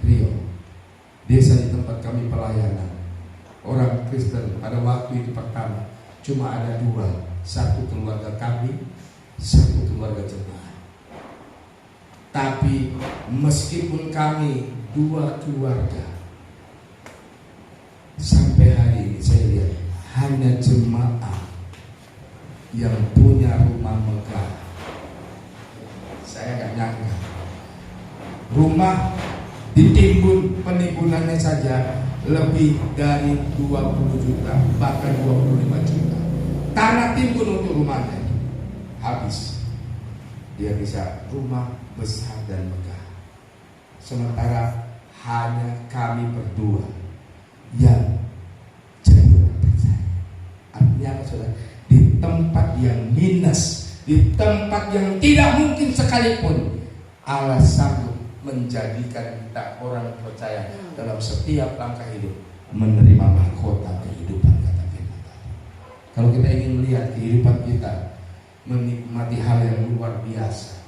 Rio, desa di tempat kami pelayanan, orang Kristen pada waktu itu pertama cuma ada 2, satu keluarga kami, satu keluarga jemaat. Tapi meskipun kami dua keluarga, sampai hari ini saya lihat hanya jemaah yang punya rumah megah. Saya nggak nyangka rumah ditimbun penimbulannya saja lebih dari 20 juta, bahkan 25 juta. Tanah timbun untuk rumahnya habis. Dia bisa rumah besar dan megah. Sementara hanya kami berdua yang jadi orang percaya. Artinya apa saudara? Di tempat yang minus, di tempat yang tidak mungkin sekalipun, Allah sanggup menjadikan kita orang percaya dalam setiap langkah hidup, menerima mahkota kehidupan, kata firman. Kalau kita ingin melihat kehidupan kita menikmati hal yang luar biasa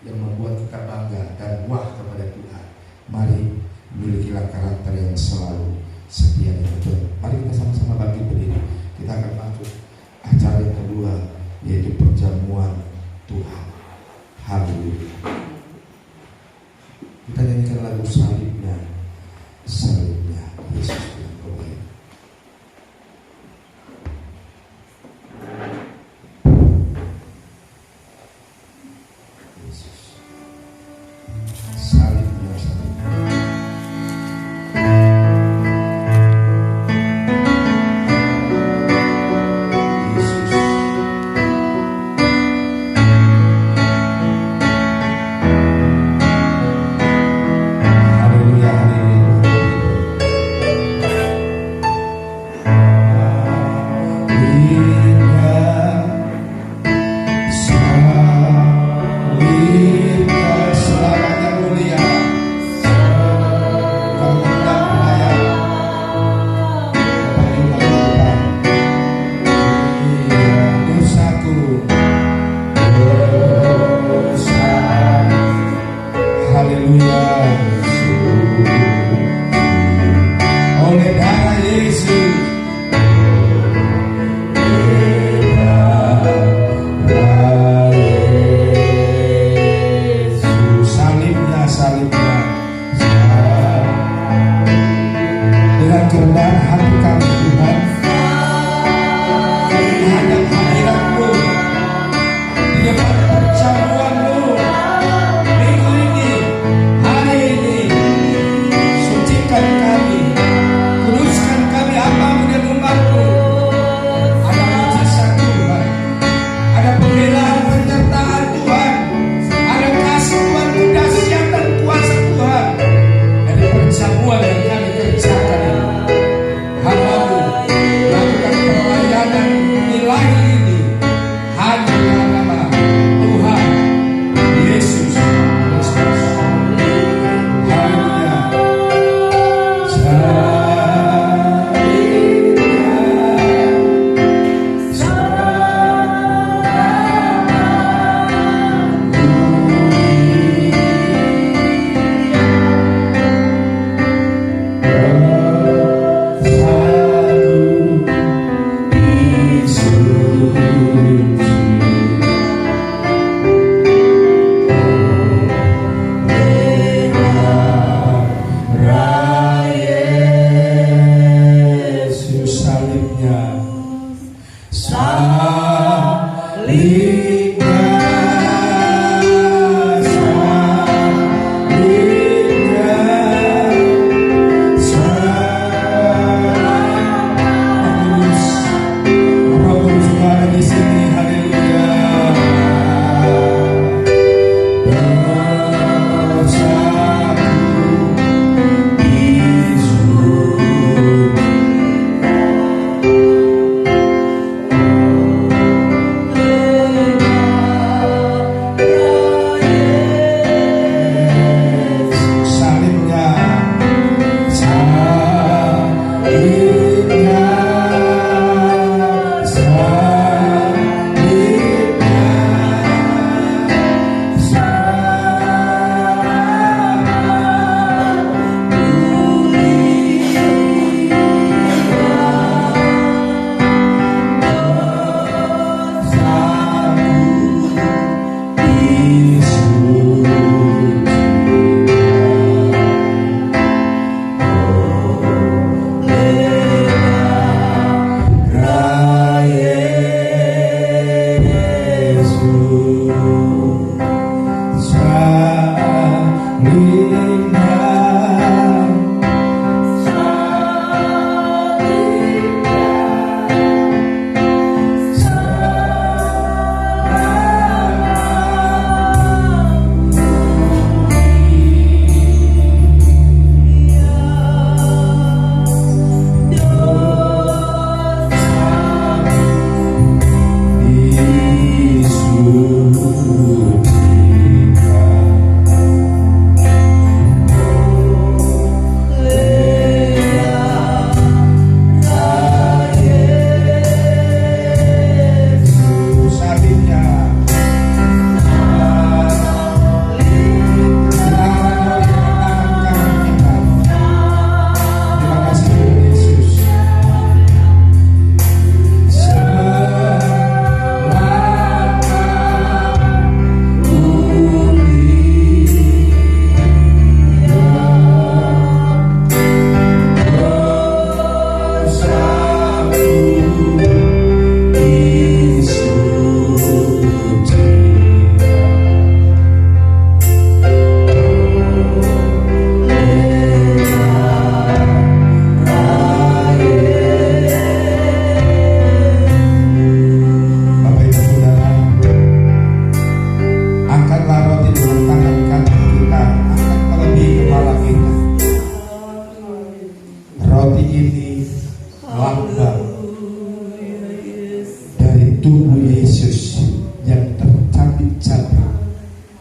yang membuat kita bangga dan wah kepada Tuhan, mari milikilah karakter yang selalu setia dan betul. Mari kita sama-sama bangkit berdiri. Kita akan masuk acara yang kedua, yaitu perjamuan Tuhan. Haleluya. Kita nyanyikan lagu salibnya, salibnya Yesus yang terbaik. Yesus, salibnya, salibnya. Kuduskan kami, apa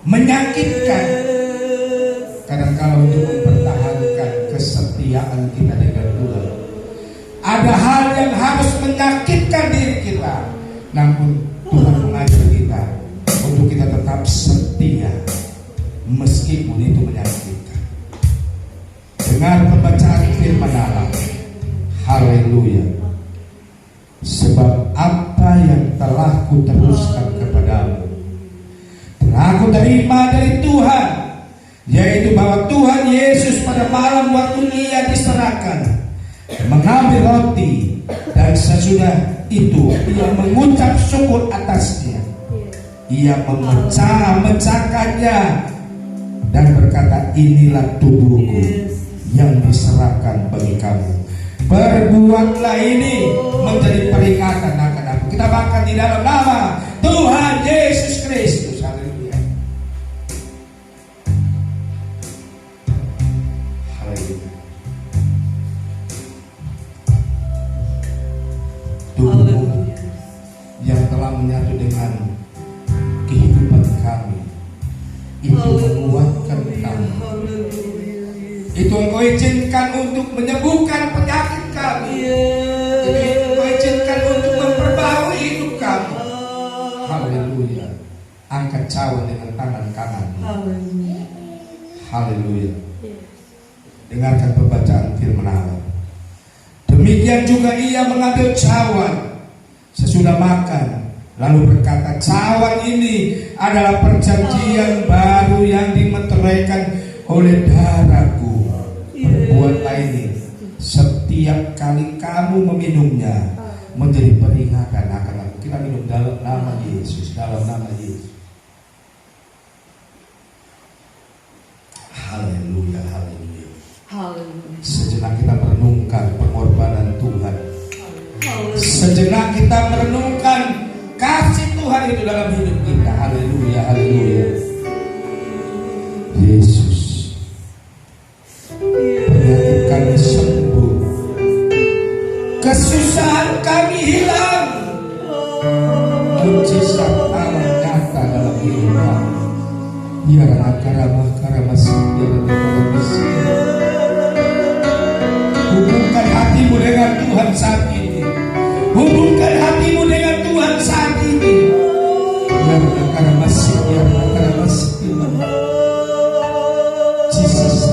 menyakitkan kadang-kala untuk mempertahankan kesetiaan kita dengan Tuhan. Ada hal yang harus menyakitkan diri kita, namun Tuhan mengajar kita untuk kita tetap setia meskipun itu menyakitkan. Dengar pembacaan firman Allah. Haleluya. Sebab apa yang telah kuteruskan kepadamu telah aku terima dari Tuhan, yaitu bahwa Tuhan Yesus pada malam waktu Ia diserahkan mengambil roti, dan sesudah itu Ia mengucap syukur atasnya. Ia memecah-mecahkannya dan berkata, inilah tubuhku yang diserahkan bagi kamu. Perbuatlah ini menjadi peringatan akan aku. Kita makan di dalam nama Tuhan Yesus Kristus. Haleluya. Haleluya. Tubuh yang telah menyatu dengan kehidupan kami, itu menguatkan kami. Itu Engkau izinkan untuk menyembuhkan penyakit kami. Itu Engkau izinkan untuk memperbaharui hidup kami. Haleluya. Angkat cawan dengan tangan kanan. Haleluya. Dengarkan pembacaan firman Allah. Demikian juga Ia mengambil cawan sesudah makan, lalu berkata, cawan ini adalah perjanjian baru yang dimeteraikan oleh darahku. Perbuatlah ini setiap kali kamu meminumnya menjadi peringatan akan aku. Kita minum dalam nama Yesus, dalam nama Yesus. Haleluya, haleluya. Sejenak kita merenungkan pengorbanan Tuhan. Sejenak kita merenungkan kasih Tuhan itu dalam hidup kita. Haleluya, haleluya. Yesus, penyakit kami sembuh, kesusahan kami hilang, mujizat Allah nyata dalam hidup kami. Biar akaramah miskin. Hubungkan hatimu dengan Tuhan saat ini. Hubungkan hatimu dengan Tuhan saat ini. Biar akaramah miskin. Jesus,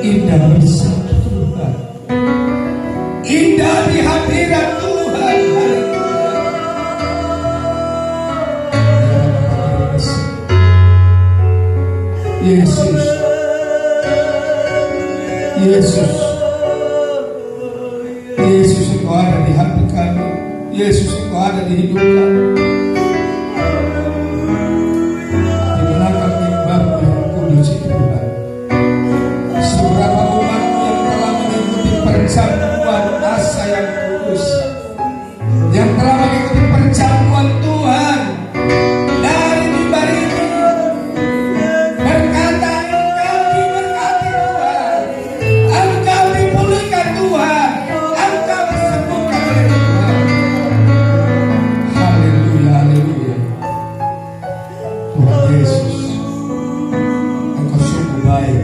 indah bersama Tuhan, indah di hadirat Tuhan. Yesus, Yesus, Yesus, Engkau ada di hati kami. Yesus, Engkau ada di hidup kami. Tuhan Yesus, Engkau sungguh baik,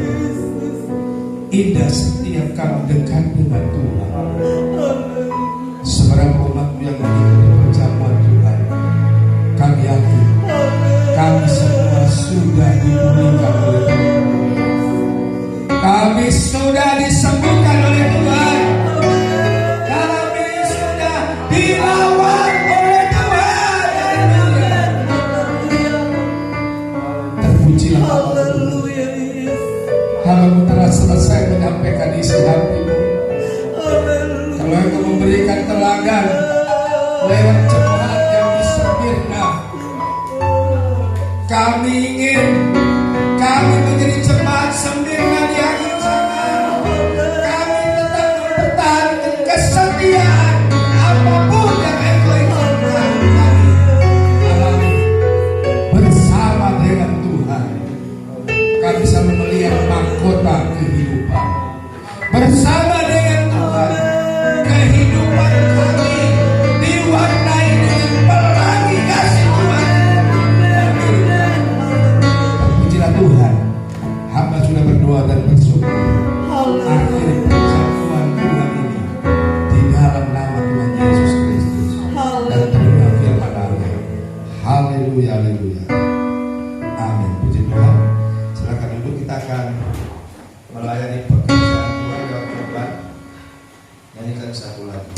indah setiap kami dekat dengan Tuhan. Seberapa umat-Mu yang mengikuti perjamuan Tuhan, kami yakin kami semua sudah dipulihkan oleh Tuhan. Kami sudah disembuhkan oleh Tuhan. Kami sudah dirawat oleh Tuhan. Terpujilah Haleluya. Hamba-Mu telah selesai menyampaikan isi hati-Mu. Kalau Engkau memberikan teladan lewat jemaat yang di Smyrna, kami menjadi jemaat Smyrna di akhir zaman. Kami tetap mempertahankan kesetiaan apapun yang Engkau izinkan kami alami bersama dengan Tuhan. Kami selalu melihat mahkota kehidupan bersama dengan Tuhan. Kehidupan kami diwarnai dengan pelangi kasih Tuhan. Terpujilah Tuhan, hamba sudah berdoa dan bersyukur. Akhir perjamuan Tuhan ini di dalam nama Tuhan Yesus Kristus, dan terima firman Allah. Haleluya, haleluya. Amin. Puji Tuhan. Silakan duduk, kita akan melayani pekerjaan Tuhan lewat korban. Nyanyikan satu lagi.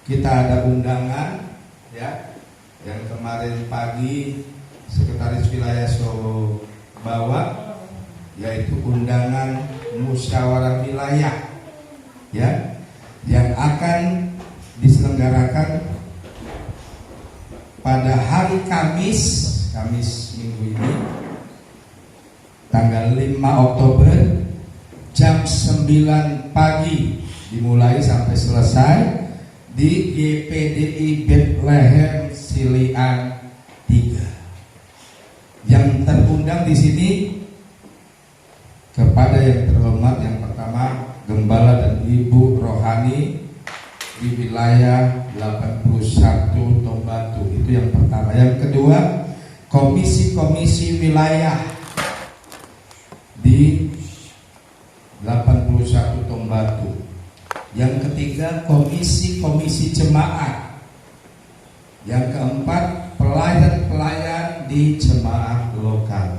Kita ada undangan ya, yang kemarin pagi Sekretaris Wilayah Solo bawa, yaitu undangan musyawarah wilayah ya, yang akan diselenggarakan pada hari Kamis minggu ini, tanggal 5 Oktober jam 9 pagi dimulai sampai selesai di GPDI Bethlehem Silian 3. Yang terundang di sini kepada yang terhormat, yang pertama Gembala dan Ibu Rohani di wilayah 81 Tombatu, itu yang pertama. Yang kedua, komisi-komisi wilayah di 81 Tombatu. Yang ketiga, komisi-komisi jemaat. Yang keempat, pelayan-pelayan di jemaat lokal.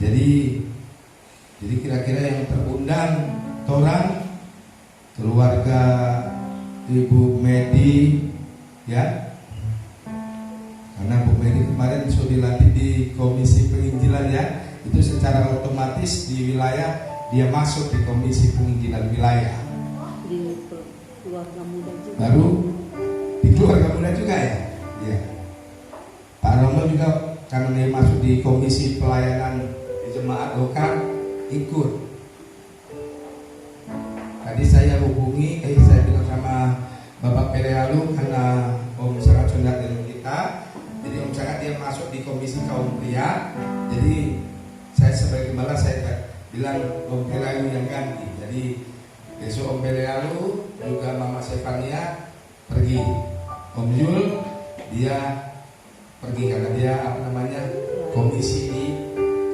Jadi kira-kira yang terundang orang keluarga Ibu Medi ya, karena Bu Medi kemarin sudah dilatih di komisi penginjilan ya, itu secara otomatis di wilayah dia masuk di komisi penginjilan wilayah. Di keluarga muda juga. Baru di keluarga muda juga ya. Ya. Pak Romo juga karena dia masuk di komisi pelayanan di jemaat lokal ikut. Tadi saya hubungi, saya bilang sama Bapak Pelealu karena Om sangat sunat dengan kita. Jadi Om sangat dia masuk di komisi kaum pria. Jadi saya sebagai gembala saya bilang Om Pelealu yang ganti. Jadi besok Om Pelealu juga Mama Stefania pergi. Om Yul dia pergi karena dia komisi di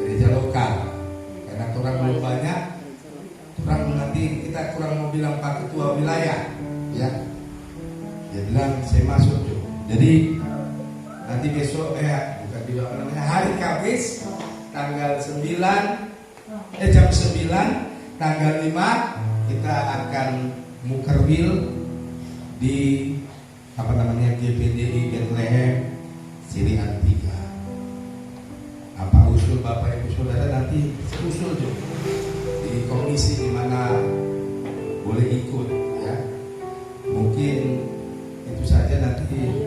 gereja lokal. Karena kurang belum banyak, kurang nanti kita kurang mau bilang Pak Ketua wilayah, ya. Dia bilang saya masuk tuh. Jadi nanti besok bukan bilang hari Kamis tanggal 9 jam 9 tanggal 5 kita akan mukerwil di GPDI Bethlehem Sirian 3. Apa usul Bapak Ibu Saudara nanti usul juga di komisi di mana boleh ikut, ya. Mungkin itu saja nanti.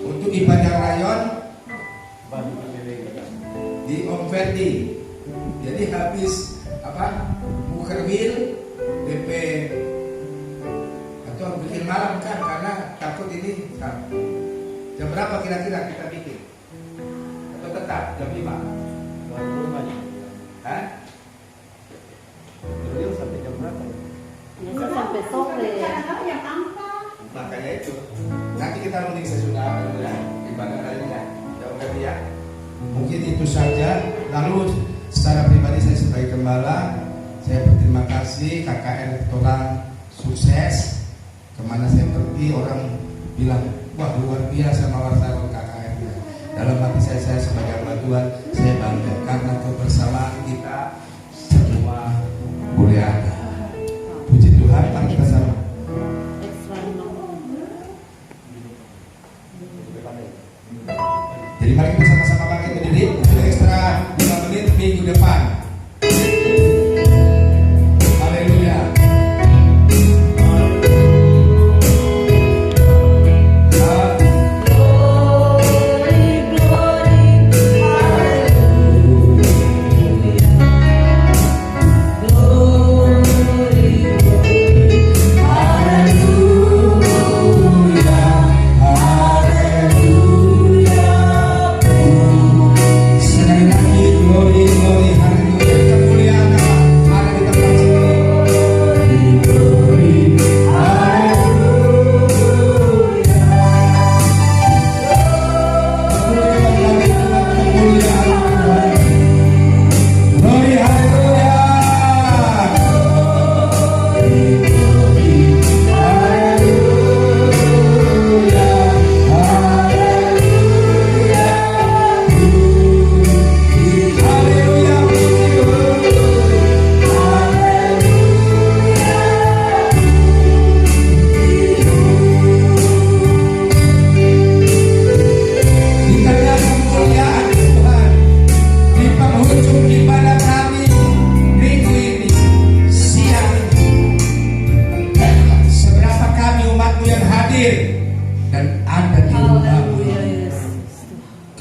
Untuk ibadah rayon di Om Ferdi. Jadi habis mukerwil DP atau bikin malam kan, karena takut ini jam berapa kira-kira kita bikin? Atau tetap jam 5? Hah? Sampai jam berapa? Biasa sampai sore. Makanya itu nanti kita mending sesudah ibadah rayanya ya. Mungkin itu saja. Lalu secara pribadi saya sebagai gembala, saya berterima kasih KKR Torang sukses. Kemana saya pergi orang bilang, wah luar biasa Mawar Sarung KKR. Dalam hati saya sebagai hamba Tuhan, saya bangga karena kebersamaan kita semua boleh ada. Puji Tuhan, mari kita sama. Jadi mari kita sama-sama bangkit berdiri untuk ekstra 5 menit minggu depan. Haleluya.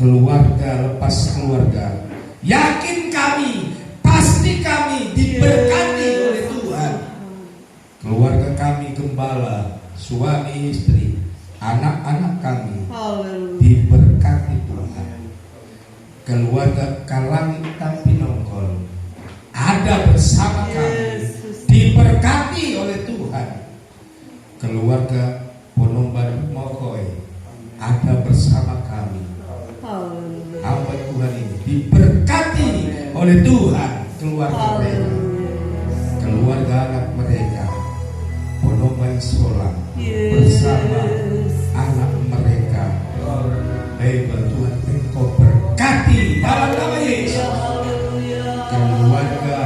Keluarga lepas keluarga, yakin kami, pasti kami diberkati oleh Tuhan. Keluarga kami gembala, suami istri, anak-anak kami diberkati Tuhan. Keluarga Kalang Tapi Nongkol ada bersama kami, diberkati oleh Tuhan. Keluarga Ponomban Mokoy ada bersama kami. Hamba Tuhan ini diberkati oleh Tuhan. Keluarga mereka, keluarga anak mereka, Ponomban Solang bersama anak mereka. Baiklah Tuhan, Engkau berkati dalam nama Yesus. Keluarga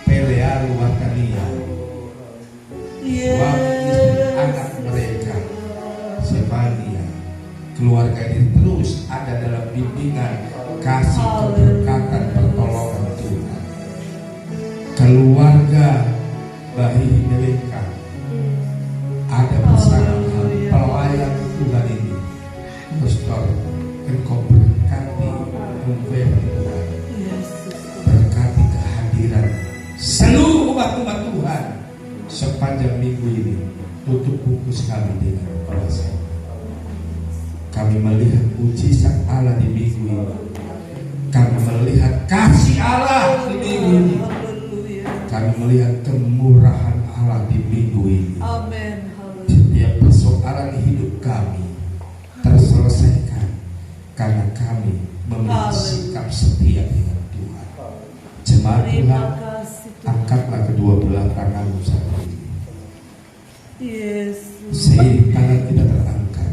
Pelealu Watania, suami istri anak mereka, Stefania, keluarga ini terus ada dalam bimbingan kasih keberkatan pertolongan Tuhan. Keluarga Bahi mereka ada bersama pelayan Tuhan ini, Pastor Engkau berkati Umveri Tuhan, berkati kehadiran seluruh umat-umat Tuhan sepanjang minggu ini. Tutup bungkus kami dengan kuasa. Kami melihat mujizat Allah di minggu ini. Kami melihat kasih Allah di minggu ini. Kami melihat kemurahan Allah di minggu ini. Amin. Setiap persoalan hidup kami terselesaikan karena kami memiliki sikap setia dengan Tuhan. Jemaat Tuhan, Terima kasih Tuhan. angkatlah kedua belah tanganmu saat ini. Yesus. Seiring tangan kita terangkat,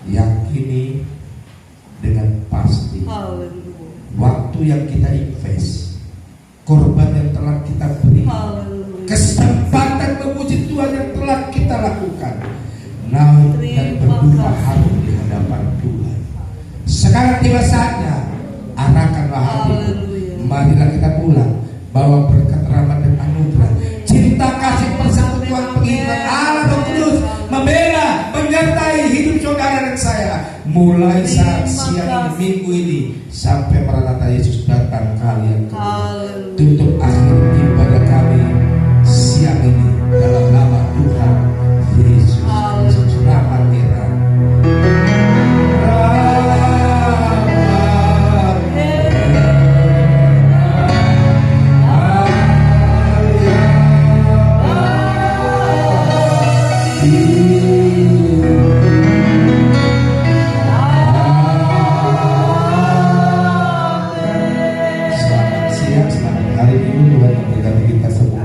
yakini dengan pasti Haleluya. waktu yang kita invest, korban yang telah kita beri, Haleluya. kesempatan memuji Tuhan yang telah kita lakukan, naik dan berdua harum di hadapan Tuhan. Sekarang tiba saatnya, arahkanlah hatimu. Haleluya. Marilah kita pulang bawa berkat rahmat dan anugerah, cinta kasih persekutuan pengingat Allah Roh Kudus membela, menyertai hidup saudara dan saya mulai saat siang minggu ini sampai Maranatha Yesus datang kali yang kedua. Haleluya. Tutup akhir ibadah kami siang ini dalam nama Tuhan Yesus Kristus. Rahmat Tuhan. Selamat siang, selamat hari Minggu. Tuhan memberkati kita semua.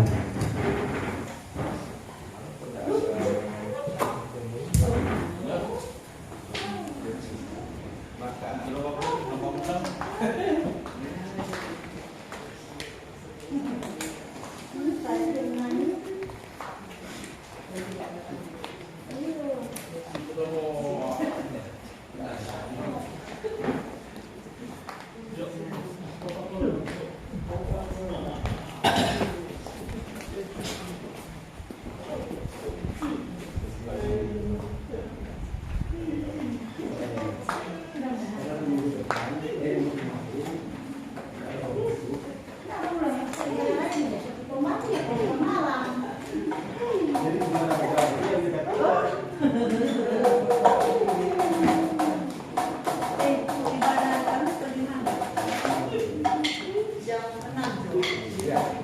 Jam 6.